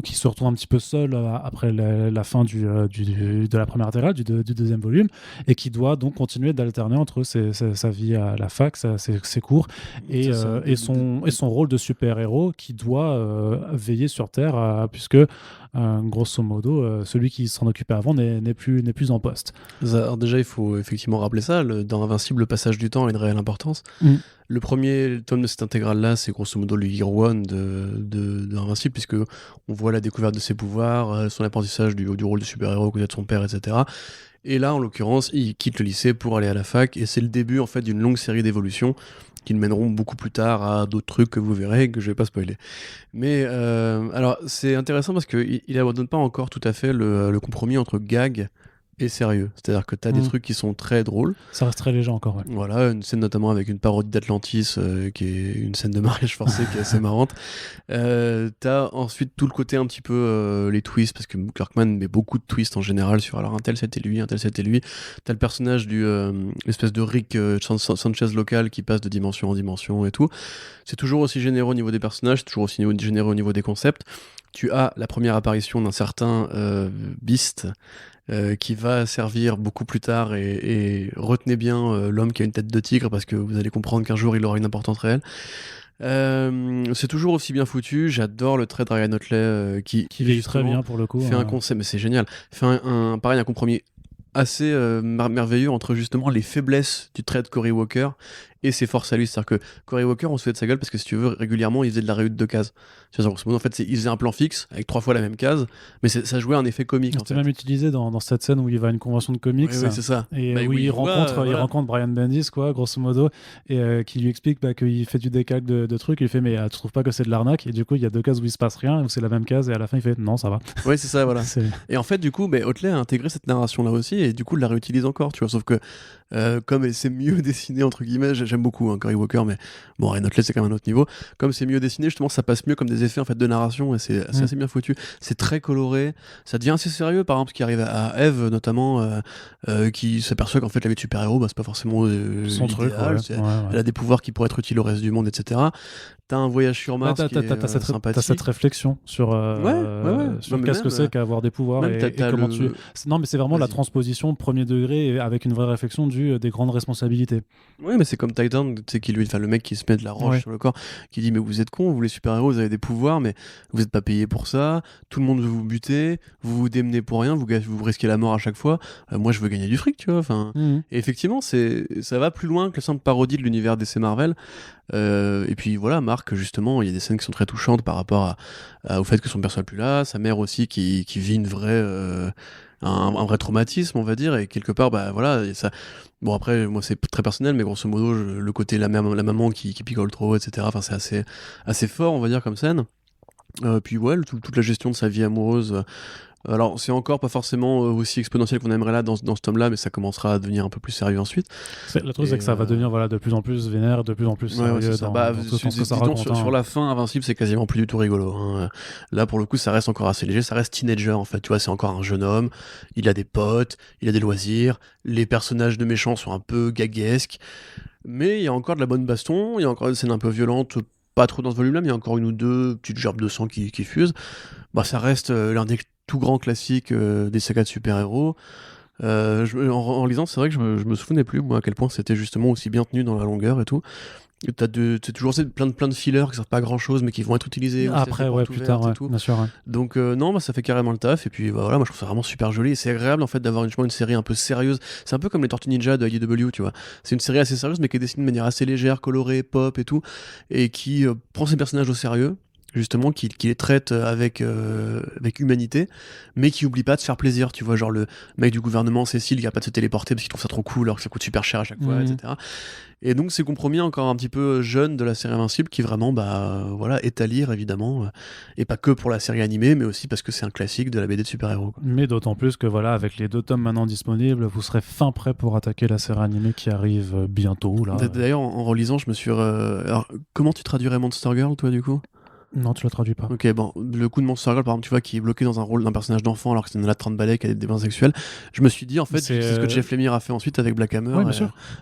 qui se retrouve un petit peu seul après la fin de la première intégrale, du deuxième volume, et qui doit donc continuer d'alterner entre sa vie à la fac, ses cours, et son rôle de super-héros qui doit veiller sur Terre, puisque grosso modo, celui qui s'en occupait avant n'est plus en poste. Alors déjà, il faut effectivement rappeler ça, dans Invincible, le passage du temps a une réelle importance. Le premier tome de cette intégrale-là, c'est grosso modo le Year One de Invincible, puisque on voit la découverte de ses pouvoirs, son apprentissage du rôle de super-héros, côté de son père, etc. Et là, en l'occurrence, il quitte le lycée pour aller à la fac, et c'est le début en fait d'une longue série d'évolutions qui le mèneront beaucoup plus tard à d'autres trucs que vous verrez, que je vais pas spoiler. Mais alors, c'est intéressant parce qu'il n'abandonne pas encore tout à fait le compromis entre gag et sérieux. C'est-à-dire que tu as des trucs qui sont très drôles. Ça reste très léger encore, ouais. Voilà, une scène notamment avec une parodie d'Atlantis, qui est une scène de mariage forcé qui est assez marrante. T'as ensuite tout le côté un petit peu les twists, parce que Kirkman met beaucoup de twists en général sur alors un tel c'était lui, un tel c'était lui. T'as le personnage du espèce de Rick Sanchez local qui passe de dimension en dimension et tout. C'est toujours aussi généreux au niveau des personnages, c'est toujours aussi généreux au niveau des concepts. Tu as la première apparition d'un certain Beast, qui va servir beaucoup plus tard, et retenez bien l'homme qui a une tête de tigre, parce que vous allez comprendre qu'un jour il aura une importance réelle. C'est toujours aussi bien foutu. J'adore le trait de Ryan Otley qui vit très bien pour le coup. Fait un concept, mais c'est génial. Fait pareil, un compromis assez merveilleux entre justement les faiblesses du trait de Cory Walker et ses forces à lui. C'est-à-dire que Cory Walker, on se fait de sa gueule parce que si tu veux, régulièrement, il faisait de la réhute de cases. En fait, il faisait un plan fixe avec 3 fois la même case, mais ça jouait un effet comique. C'était même utilisé dans cette scène où il va à une convention de comics. Oui, c'est ça. Et où il rencontre Brian Bendis, quoi, grosso modo, et qui lui explique qu'il fait du décalque de trucs. Il fait, mais tu trouves pas que c'est de l'arnaque? Et du coup, il y a 2 cases où il se passe rien, où c'est la même case, et à la fin, il fait non, ça va. Oui, c'est ça, voilà. Et en fait, du coup, Otley a intégré cette narration-là aussi, et du coup, il la réutilise encore, tu vois. Sauf que, comme c'est mieux dessiné, entre guillemets, j'aime beaucoup Cory Walker, mais bon, Ray Notley, c'est quand même un autre niveau. Comme c'est mieux dessiné, justement, ça passe mieux comme des effets en fait de narration, et c'est assez bien foutu. C'est très coloré, ça devient assez sérieux, par exemple, ce qui arrive à Eve, notamment, qui s'aperçoit qu'en fait, la vie de super-héros, c'est pas forcément son truc. Elle a des pouvoirs qui pourraient être utiles au reste du monde, etc. T'as un voyage sur Mars qui est sympathique. T'as cette réflexion sur, sur qu'est-ce que c'est qu'avoir des pouvoirs et comment tu... Non, mais c'est vraiment la transposition premier degré avec une vraie réflexion des grandes responsabilités. Oui, mais c'est comme Titan, tu sais, le mec qui se met de la roche sur le corps, qui dit mais vous êtes cons, vous les super-héros, vous avez des pouvoirs, mais vous n'êtes pas payés pour ça, tout le monde veut vous buter, vous vous démenez pour rien, vous risquez la mort à chaque fois, moi je veux gagner du fric, tu vois. Et effectivement, ça va plus loin que le simple parodie de l'univers DC Marvel. Et puis voilà, Marc, justement, il y a des scènes qui sont très touchantes par rapport au fait que son père soit plus là, sa mère aussi qui vit une vraie un vrai traumatisme, on va dire, et quelque part, voilà, et ça. Bon, après, moi c'est très personnel, mais grosso modo, le côté la maman qui picole trop, etc. Enfin, c'est assez fort, on va dire, comme scène. Puis ouais, toute la gestion de sa vie amoureuse. Alors, c'est encore pas forcément aussi exponentiel qu'on aimerait là dans ce tome-là, mais ça commencera à devenir un peu plus sérieux ensuite. Le truc, c'est que ça va devenir de plus en plus vénère, de plus en plus sérieux. Sur la fin, Invincible, c'est quasiment plus du tout rigolo. Hein. Là, pour le coup, ça reste encore assez léger. Ça reste teenager, en fait. Tu vois, c'est encore un jeune homme. Il a des potes, il a des loisirs. Les personnages de méchants sont un peu gaguesques. Mais il y a encore de la bonne baston. Il y a encore des scènes un peu violentes. Pas trop dans ce volume-là, mais il y a encore une ou deux petites gerbes de sang qui fusent. Ça reste l'un des tout grands classiques des sagas de super-héros. En lisant, c'est vrai que je me souvenais plus, moi, à quel point c'était justement aussi bien tenu dans la longueur et tout. C'est toujours plein de fillers qui servent pas à grand chose mais qui vont être utilisés après plus tard bien sûr donc non ça fait carrément le taf et puis voilà, moi je trouve ça vraiment super joli et c'est agréable en fait d'avoir une série un peu sérieuse. C'est un peu comme les Tortues Ninja de IDW, tu vois, c'est une série assez sérieuse mais qui est dessinée de manière assez légère, colorée, pop et tout, et qui prend ses personnages au sérieux, justement, qui les traite avec humanité, mais qui oublie pas de se faire plaisir, tu vois, genre le mec du gouvernement, Cécile, qui a pas de se téléporter parce qu'il trouve ça trop cool alors que ça coûte super cher à chaque fois, etc. Et donc c'est compromis encore un petit peu jeune de la série Invincible qui vraiment est à lire évidemment, et pas que pour la série animée mais aussi parce que c'est un classique de la BD de super-héros, quoi. Mais d'autant plus que voilà, avec les 2 tomes maintenant disponibles, vous serez fin prêt pour attaquer la série animée qui arrive bientôt là. D'ailleurs en relisant je me suis alors comment tu traduirais Monster Girl toi du coup? Non, tu la traduis pas. Ok, bon, le coup de Monster Girl, par exemple, tu vois, qui est bloqué dans un rôle d'un personnage d'enfant alors que c'est une nana de 30 balais qui a des déviances sexuelles, je me suis dit, en fait, c'est ce que Jeff Lemire a fait ensuite avec Black Hammer,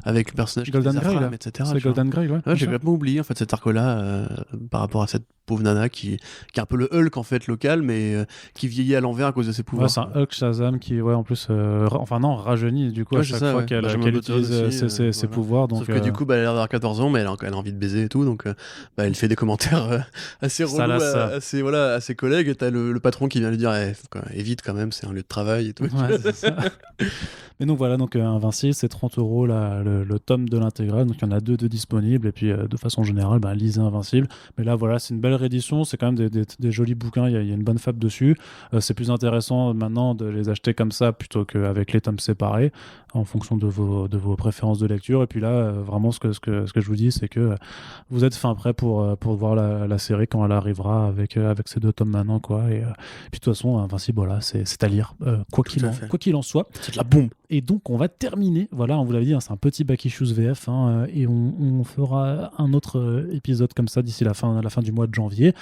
avec le personnage Golden Grey, etc. C'est Golden Grey, j'ai complètement oublié, en fait, cet arc-là, par rapport à cette pauvre nana qui est un peu le Hulk, en fait, local, mais qui vieillit à l'envers à cause de ses pouvoirs. Ouais, c'est un Hulk Shazam qui, en plus, rajeunit, du coup, à chaque fois qu'elle utilise ses pouvoirs. Donc, sauf que du coup, elle a l'air d'avoir 14 ans, mais elle a envie de baiser et tout, donc elle fait des commentaires assez relous à ses collègues, et t'as le patron qui vient lui dire évite quand même, c'est un lieu de travail et tout. Ouais, c'est ça. Mais donc voilà, Invincible, c'est 30€ le tome de l'intégrale, donc il y en a 2 disponibles, et puis de façon générale, lisez Invincible. Mais là voilà, c'est une belle réédition, c'est quand même des jolis bouquins, il y a une bonne fable dessus. C'est plus intéressant maintenant de les acheter comme ça plutôt qu'avec les tomes séparés, en fonction de vos préférences de lecture. Et puis là, vraiment ce que je vous dis, c'est que vous êtes fin prêt pour voir la série quand elle arrivera avec ces 2 tomes maintenant, quoi. Et puis de toute façon, Invincible, voilà, c'est à lire, quoi qu'il en soit. C'est de la bombe. Et donc on va terminer, voilà, on vous l'avait dit, c'est un petit Back Issues VF, et on fera un autre épisode comme ça d'ici la fin du mois de janvier,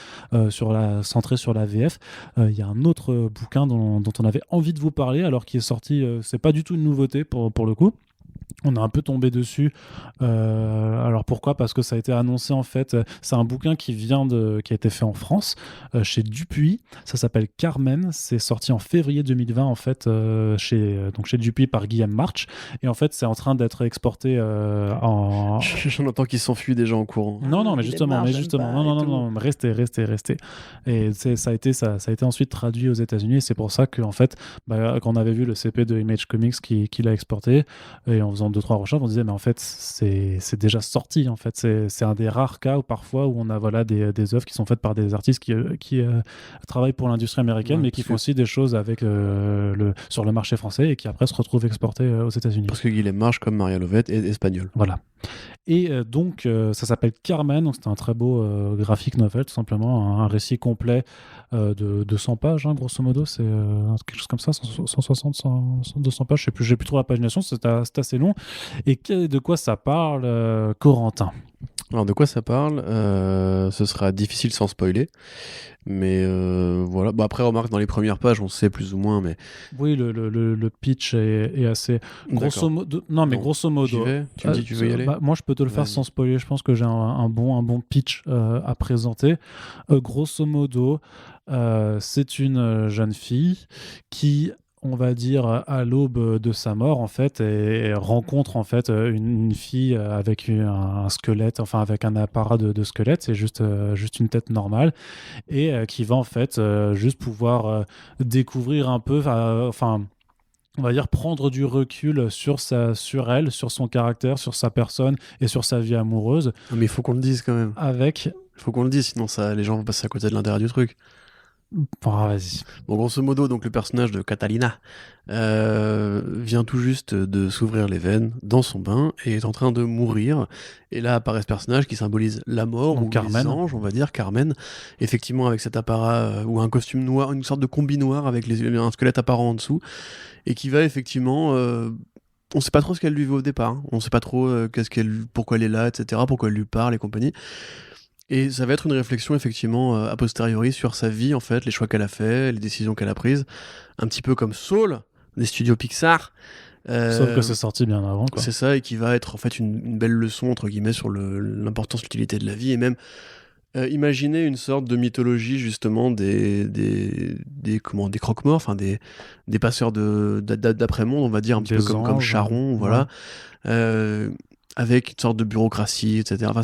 centré sur la VF. Il y a un autre bouquin dont on avait envie de vous parler, alors qui est sorti, c'est pas du tout une nouveauté pour le coup. On a un peu tombé dessus. Alors pourquoi ? Parce que ça a été annoncé, en fait. C'est un bouquin qui a été fait en France, chez Dupuis. Ça s'appelle Carmen. C'est sorti en février 2020, en fait, chez Dupuis par Guillaume March. Et en fait, c'est en train d'être exporté en. J'en entends qui s'enfuient déjà en courant. Non, mais justement. Non, restez. Et ça a été ensuite traduit aux États-Unis. Et c'est pour ça qu'en fait, quand on avait vu le CP de Image Comics qui l'a exporté, et en faisant 2-3 recherches, on disait mais en fait c'est déjà sorti, en fait c'est un des rares cas où parfois où on a des œuvres qui sont faites par des artistes qui travaillent pour l'industrie américaine, mais qui font aussi des choses avec sur le marché français et qui après se retrouvent exportés aux États-Unis. Parce que Guillaume March, comme Maria Lovett, est espagnol. Voilà. Et donc, ça s'appelle Carmen, donc c'était un très beau graphic novel, tout simplement, un récit complet de 100 pages, hein, grosso modo, c'est quelque chose comme ça, 160, 200 pages, je sais plus, j'ai plus trop la pagination, c'est assez long. Et de quoi ça parle, Corentin? Alors de quoi ça parle? Ce sera difficile sans spoiler, mais voilà. Bon, après, remarque, dans les premières pages, on sait plus ou moins, mais... Oui, le pitch est assez... Grosso modo... Non, mais Bon, grosso modo... j'y vais. Tu me dis que tu veux y aller? Moi, je peux te le faire Vas-y. sans spoiler. Je pense que j'ai un bon pitch à présenter. Grosso modo, c'est une jeune fille qui, on va dire, à l'aube de sa mort, en fait, et rencontre, en fait, une fille avec un squelette, enfin, avec un apparat de squelette. C'est juste une tête normale. Et qui va, en fait, juste pouvoir découvrir un peu... Enfin, on va dire prendre du recul sur elle, sur son caractère, sur sa personne et sur sa vie amoureuse. Non, mais il faut qu'on le dise quand même. Avec... Il faut qu'on le dise, sinon ça, les gens vont passer à côté de l'intérêt du truc. Bon, vas-y. Bon, grosso modo, donc le personnage de Catalina vient tout juste de s'ouvrir les veines dans son bain et est en train de mourir. Et là apparaît ce personnage qui symbolise la mort Donc, ou Carmen. les anges, on va dire, Carmen. Effectivement, avec cet apparat ou un costume noir, une sorte de combi noir avec un squelette apparent en dessous. Et qui va effectivement... on sait pas trop ce qu'elle lui veut au départ. Hein. On sait pas trop pourquoi elle est là, etc. Pourquoi elle lui parle et compagnie. Et ça va être une réflexion effectivement a posteriori sur sa vie en fait, les choix qu'elle a fait, les décisions qu'elle a prises, un petit peu comme Soul des studios Pixar. Sauf que c'est sorti bien avant, quoi. C'est ça, et qui va être en fait une belle leçon entre guillemets sur l'importance, l'utilité de la vie, et même imaginer une sorte de mythologie justement des croque-morts, enfin des passeurs d'après-monde, on va dire un petit peu comme Charon, voilà, avec une sorte de bureaucratie, etc. Enfin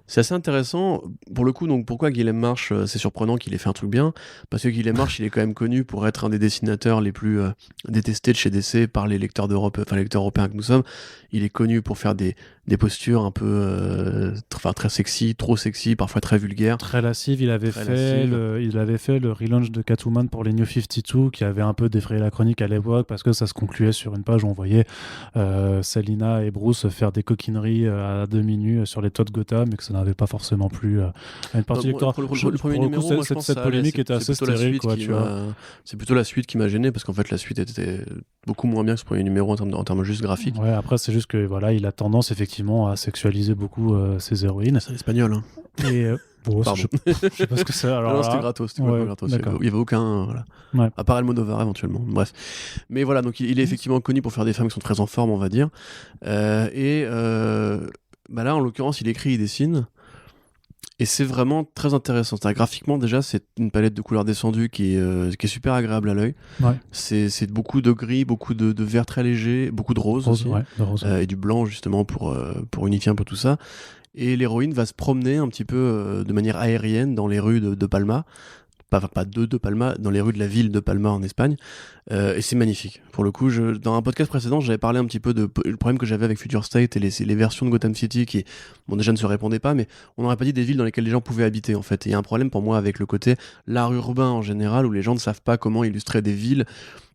c'est assez intéressant. Pour le coup, donc pourquoi Guillaume March, c'est surprenant qu'il ait fait un truc bien, parce que Guillaume March, il est quand même connu pour être un des dessinateurs les plus détestés de chez DC par les lecteurs d'Europe, enfin les lecteurs européens que nous sommes. Il est connu pour faire des postures un peu très sexy, trop sexy, parfois très vulgaires. Très lascive, il avait fait le relaunch de Catwoman pour les New 52 qui avait un peu défrayé la chronique à l'époque parce que ça se concluait sur une page où on voyait Selina et Bruce faire des coquineries à demi nus sur les toits de Gotham et que ça n'avait pas forcément plu à une partie du lectorat. Le premier numéro, moi, je pense cette polémique était assez stérile, quoi, tu vois. C'est plutôt la suite qui m'a gêné parce qu'en fait la suite était beaucoup moins bien que ce premier numéro en termes juste graphiques. Ouais, après c'est juste que voilà, il a tendance effectivement à sexualiser beaucoup ses héroïnes. C'est espagnol, hein. Et bon, je sais pas ce que c'est. Alors non, c'était gratos, gratos. Il y avait aucun, voilà. Ouais. À part Almodovar éventuellement. Bref, mais voilà, donc il est effectivement connu pour faire des femmes qui sont très en forme, on va dire. Bah là, en l'occurrence, il écrit, il dessine. Et c'est vraiment très intéressant. Graphiquement, déjà, c'est une palette de couleurs descendues qui est super agréable à l'œil. Ouais. C'est beaucoup de gris, beaucoup de vert très léger, beaucoup de rose aussi. Ouais, de rose. Et du blanc, justement, pour unifier un peu tout ça. Et l'héroïne va se promener un petit peu de manière aérienne dans les rues de Palma. Pas de Palma, dans les rues de la ville de Palma en Espagne. Et c'est magnifique. Pour le coup, dans un podcast précédent, j'avais parlé un petit peu le problème que j'avais avec Future State et les versions de Gotham City qui, bon, déjà ne se répondaient pas, mais on n'aurait pas dit des villes dans lesquelles les gens pouvaient habiter, en fait. Et il y a un problème pour moi avec le côté l'art urbain en général, où les gens ne savent pas comment illustrer des villes.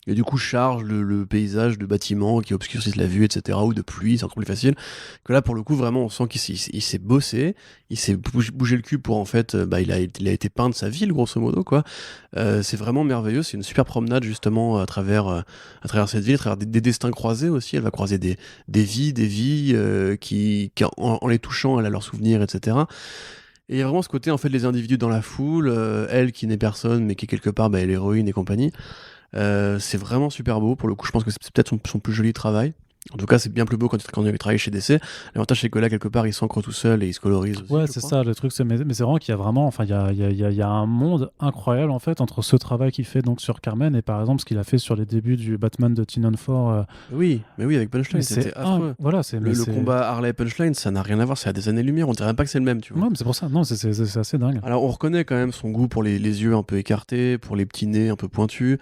Et du coup, charge le paysage de bâtiments qui obscurcissent la vue, etc., ou de pluie, c'est encore plus facile. Que là, pour le coup, vraiment, on sent qu'il s'est bossé, il s'est bougé le cul pour, en fait, il a été peint de sa ville, grosso modo, quoi. C'est vraiment merveilleux, c'est une super promenade, justement, à travers cette ville, à travers des destins croisés aussi. Elle va croiser des vies, qui en les touchant, elle a leurs souvenirs, etc. Et il y a vraiment ce côté, en fait, les individus dans la foule, elle qui n'est personne, mais qui est quelque part, est l'héroïne et compagnie. C'est vraiment super beau. Pour le coup, je pense que c'est peut-être son plus joli travail. En tout cas, c'est bien plus beau quand il travaille chez DC. L'avantage, c'est que là, quelque part, il s'ancre tout seul et il se colorise aussi. Ouais, c'est ça, le truc. Mais c'est vraiment qu'il y a vraiment, enfin, il y a un monde incroyable, en fait, entre ce travail qu'il fait donc sur Carmen et, par exemple, ce qu'il a fait sur les débuts du Batman de Tynion 4. Oui, avec Punchline, c'était affreux. Voilà, le combat Harley Punchline, ça n'a rien à voir, c'est à des années-lumière. On dirait même pas que c'est le même, tu vois. Ouais, mais c'est pour ça. Non, c'est assez dingue. Alors, on reconnaît quand même son goût pour les yeux un peu écartés, pour les petits nez un peu pointus.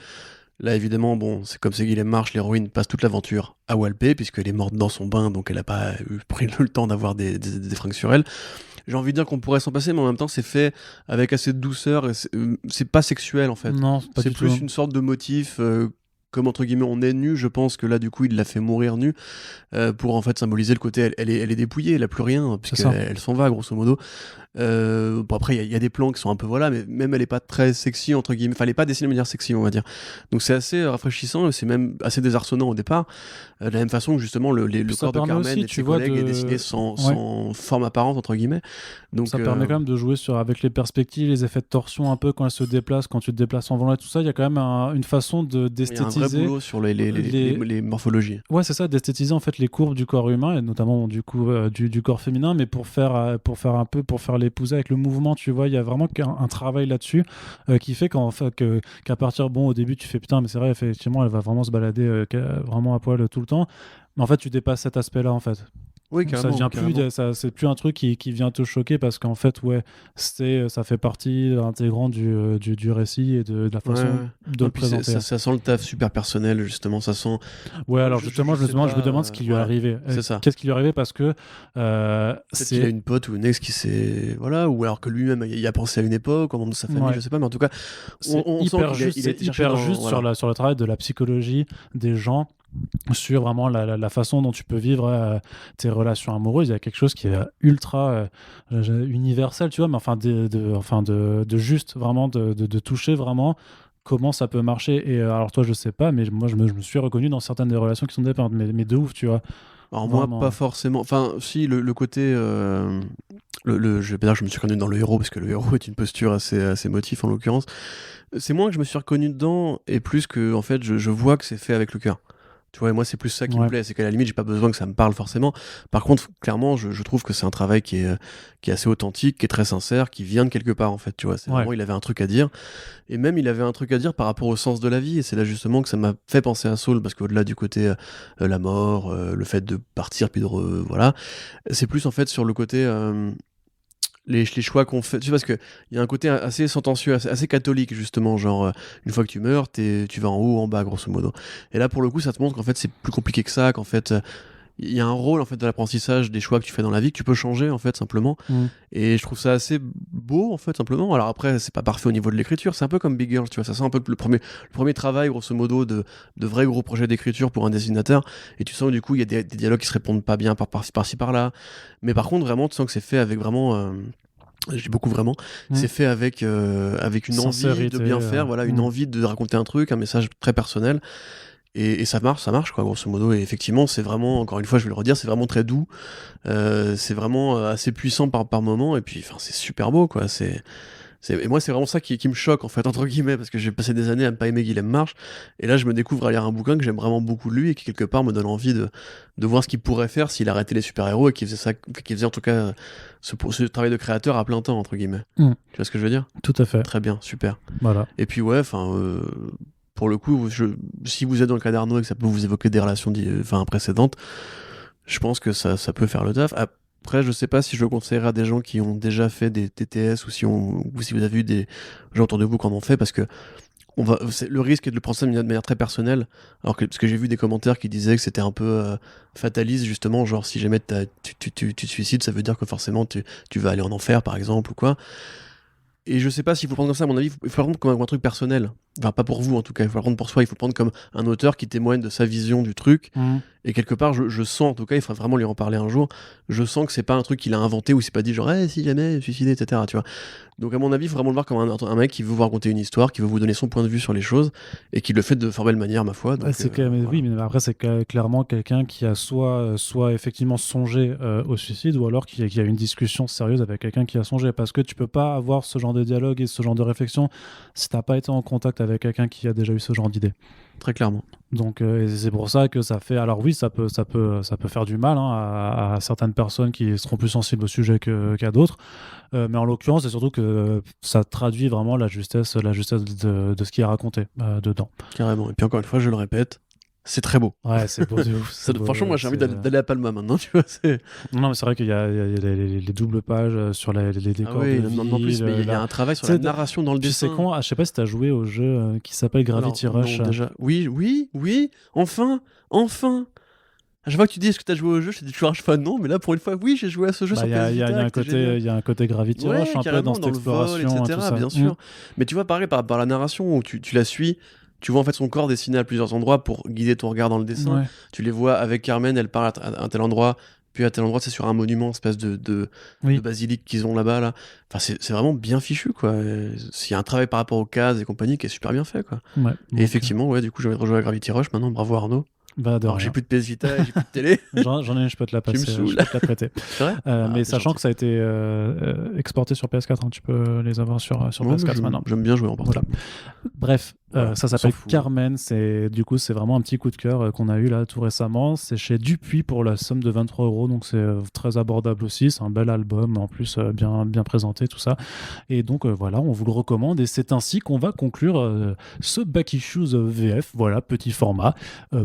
Là, évidemment, bon, c'est comme c'est Guillaume March, l'héroïne passe toute l'aventure à Walpé, puisqu'elle est morte dans son bain, donc elle n'a pas pris le temps d'avoir des fringues sur elle. J'ai envie de dire qu'on pourrait s'en passer, mais en même temps, c'est fait avec assez de douceur, et c'est pas sexuel, en fait. Non, c'est plus une sorte de motif comme entre guillemets on est nu, je pense que là du coup il l'a fait mourir nu pour en fait symboliser le côté elle est dépouillée, elle a plus rien puisqu'elle s'en va grosso modo. Bon après il y a des plans qui sont un peu voilà, mais même elle est pas très sexy entre guillemets, enfin elle est pas dessinée de manière sexy on va dire, donc c'est assez rafraîchissant et c'est même assez désarçonnant au départ, de la même façon que justement le corps de Carmen aussi, et de ses collègues est dessiné sans forme apparente entre guillemets, donc ça permet quand même de jouer avec les perspectives, les effets de torsion un peu quand elle se déplace, quand tu te déplaces en volant et tout ça, il y a quand même une façon d'esthétiser. Il y a un vrai boulot sur les morphologies. Ouais, c'est ça, d'esthétiser en fait les courbes du corps humain et notamment du coup du corps féminin, mais pour faire l'épouser avec le mouvement, tu vois, il y a vraiment un travail là-dessus qui fait qu'à partir, bon, au début tu fais putain, mais c'est vrai, effectivement, elle va vraiment se balader vraiment à poil tout le temps, mais en fait tu dépasses cet aspect-là en fait. Oui, carrément, c'est plus un truc qui vient te choquer parce qu'en fait, ça fait partie intégrante du récit et de la façon de le présenter. Ça sent le taf super personnel, justement, ça sent... Ouais, alors justement, je me demande ce qui lui est arrivé. C'est ça. Qu'est-ce qui lui est arrivé parce que... Peut-être qu'il a une pote ou une ex qui s'est... Voilà, ou alors que lui-même, il a pensé à une époque, au membre de sa famille, je sais pas, mais en tout cas, on sent qu'il est hyper juste sur le travail de la psychologie des gens, sur vraiment la façon dont tu peux vivre tes relations amoureuses. Il y a quelque chose qui est ultra universel, tu vois, mais enfin de juste, vraiment de toucher vraiment comment ça peut marcher. Et alors toi, je sais pas, mais moi je me suis reconnu dans certaines des relations qui sont dépendantes, mais de ouf, tu vois. Alors vraiment. Moi, pas forcément. Enfin, si, le côté... je vais pas dire que je me suis reconnu dans le héros, parce que le héros est une posture assez motif en l'occurrence. C'est moins que je me suis reconnu dedans, et plus que, en fait, je vois que c'est fait avec le cœur. Tu vois, et moi, c'est plus ça qui me plaît, c'est qu'à la limite, j'ai pas besoin que ça me parle forcément. Par contre, clairement, je trouve que c'est un travail qui est assez authentique, qui est très sincère, qui vient de quelque part, en fait, tu vois. C'est vraiment, il avait un truc à dire. Et même, il avait un truc à dire par rapport au sens de la vie. Et c'est là, justement, que ça m'a fait penser à Saul, parce qu'au-delà du côté la mort, le fait de partir, puis de voilà, c'est plus, en fait, sur le côté... les choix qu'on fait, tu sais, parce qu'il y a un côté assez sentencieux, assez catholique justement, genre une fois que tu meurs, tu vas en haut ou en bas grosso modo, et là pour le coup ça te montre qu'en fait c'est plus compliqué que ça, qu'en fait il y a un rôle en fait de l'apprentissage des choix que tu fais dans la vie, que tu peux changer en fait simplement, et je trouve ça assez beau en fait simplement. Alors après c'est pas parfait au niveau de l'écriture, c'est un peu comme Big Girl, tu vois, ça sent un peu le premier travail grosso modo de vrais gros projets d'écriture pour un dessinateur, et tu sens que du coup il y a des dialogues qui se répondent pas bien par-ci par-là, mais par contre vraiment tu sens que c'est fait avec vraiment je dis beaucoup vraiment, c'est fait avec une envie de bien faire, voilà, une envie de raconter un truc, un message très personnel, et ça marche quoi, grosso modo. Et effectivement c'est vraiment, encore une fois je vais le redire, c'est vraiment très doux, c'est vraiment assez puissant par moment, et puis enfin c'est super beau quoi, et moi c'est vraiment ça qui me choque en fait entre guillemets, parce que j'ai passé des années à ne pas aimer Guillaume March, et là je me découvre à lire un bouquin que j'aime vraiment beaucoup de lui et qui quelque part me donne envie de voir ce qu'il pourrait faire s'il arrêtait les super-héros et qu'il faisait en tout cas ce travail de créateur à plein temps entre guillemets. Tu vois ce que je veux dire ? Tout à fait. Très bien, super. Voilà. Et puis ouais, enfin pour le coup, si vous êtes dans le cas d'Arnaud et que ça peut vous évoquer des relations précédentes, je pense que ça peut faire le taf. Après, je sais pas si je le conseillerais à des gens qui ont déjà fait des TTS, ou si vous avez eu des gens autour de vous qui en ont fait, parce que le risque est de le prendre ça de manière très personnelle, parce que j'ai vu des commentaires qui disaient que c'était un peu fataliste justement, genre si jamais tu te suicides, ça veut dire que forcément tu vas aller en enfer par exemple ou quoi. Et je sais pas s'il faut le prendre comme ça, à mon avis, il faut le prendre comme un truc personnel. Enfin, pas pour vous en tout cas, il faut le prendre pour soi, il faut le prendre comme un auteur qui témoigne de sa vision du truc. Et quelque part, je sens, en tout cas, il faudrait vraiment lui en parler un jour, je sens que c'est pas un truc qu'il a inventé ou c'est pas dit genre, si jamais, suicider, etc. Tu vois. Donc à mon avis, il faut vraiment le voir comme un mec qui veut vous raconter une histoire, qui veut vous donner son point de vue sur les choses, et qui le fait de fort belle manière, ma foi. Donc, voilà. Oui, mais après, c'est clairement quelqu'un qui a soit effectivement songé au suicide, ou alors qui a une discussion sérieuse avec quelqu'un qui a songé, parce que tu peux pas avoir ce genre de dialogue et ce genre de réflexion si t'as pas été en contact avec quelqu'un qui a déjà eu ce genre d'idée. Très clairement. Donc et c'est pour ça que ça fait, alors oui, ça peut faire du mal à certaines personnes qui seront plus sensibles au sujet qu'à d'autres, mais en l'occurrence c'est surtout que ça traduit vraiment la justesse de ce qui est raconté dedans. Carrément. Et puis encore une fois, je le répète, c'est très beau. Ouais, c'est beau de ouf. Franchement, moi j'ai envie d'aller à Palma maintenant, tu vois. Non, mais c'est vrai qu'il y a les doubles pages sur les décors de ville. En plus, mais il y a un travail sur la narration dans le dessin. C'est con, je sais pas si t'as joué au jeu qui s'appelle Gravity Rush. Non, déjà. Oui, enfin. À chaque fois que tu dis est-ce que t'as joué au jeu, je te dis toujours non, mais là pour une fois, oui, j'ai joué à ce jeu sur PS Vita. Il y a un côté Gravity Rush un peu dans cette exploration, etc. Bien sûr. Mais tu vois, pareil par rapport à la narration où tu la suis, tu vois en fait son corps dessiné à plusieurs endroits pour guider ton regard dans le dessin. Ouais. Tu les vois avec Carmen, elle parle à un tel endroit, puis à tel endroit, c'est sur un monument, espèce de basilique qu'ils ont là-bas. Là. Enfin, c'est vraiment bien fichu, quoi. Il y a un travail par rapport aux cases et compagnie qui est super bien fait, quoi. Ouais, et effectivement, du coup, j'ai envie de rejouer à Gravity Rush maintenant. Bravo Arnaud. Alors, j'ai plus de PS Vita, j'ai plus de télé. J'en ai une, je peux te la passer. Je peux te la prêter. C'est vrai mais sachant que ça a été exporté sur PS4, hein, tu peux les avoir sur PS4 maintenant. J'aime bien jouer en portable. Voilà. Bref, ça s'appelle Carmen. Du coup, c'est vraiment un petit coup de cœur qu'on a eu là tout récemment. C'est chez Dupuis pour la somme de 23€, donc c'est très abordable aussi. C'est un bel album, en plus bien présenté, tout ça. Et donc voilà, on vous le recommande. Et c'est ainsi qu'on va conclure ce Back Issues VF. Voilà, petit format,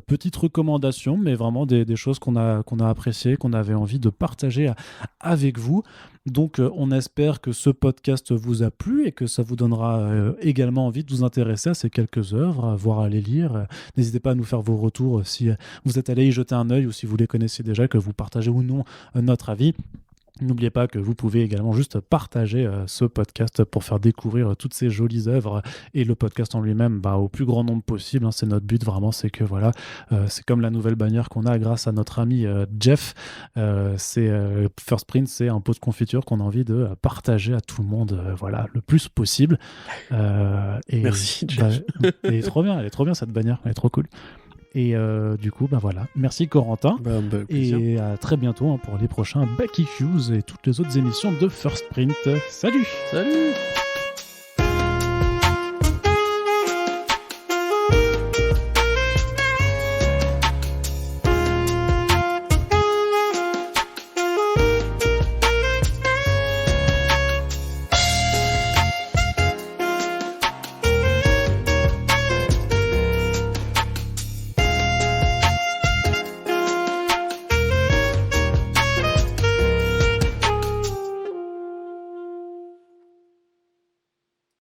petite recommandation, mais vraiment des choses qu'on a appréciées, qu'on avait envie de partager avec vous. Donc on espère que ce podcast vous a plu et que ça vous donnera également envie de vous intéresser à ces quelques œuvres, voire à les lire. N'hésitez pas à nous faire vos retours si vous êtes allé y jeter un œil ou si vous les connaissez déjà, que vous partagez ou non notre avis. N'oubliez pas que vous pouvez également juste partager ce podcast pour faire découvrir toutes ces jolies œuvres et le podcast en lui-même au plus grand nombre possible. Hein, c'est notre but vraiment, c'est que voilà, c'est comme la nouvelle bannière qu'on a grâce à notre ami Jeff. C'est First Print, c'est un pot de confiture qu'on a envie de partager à tout le monde, voilà, le plus possible. Merci Jeff. Elle est trop bien cette bannière, elle est trop cool. Et du coup, voilà. Merci Corentin. Et à très bientôt pour les prochains Back Issues et toutes les autres émissions de First Print. Salut! Salut!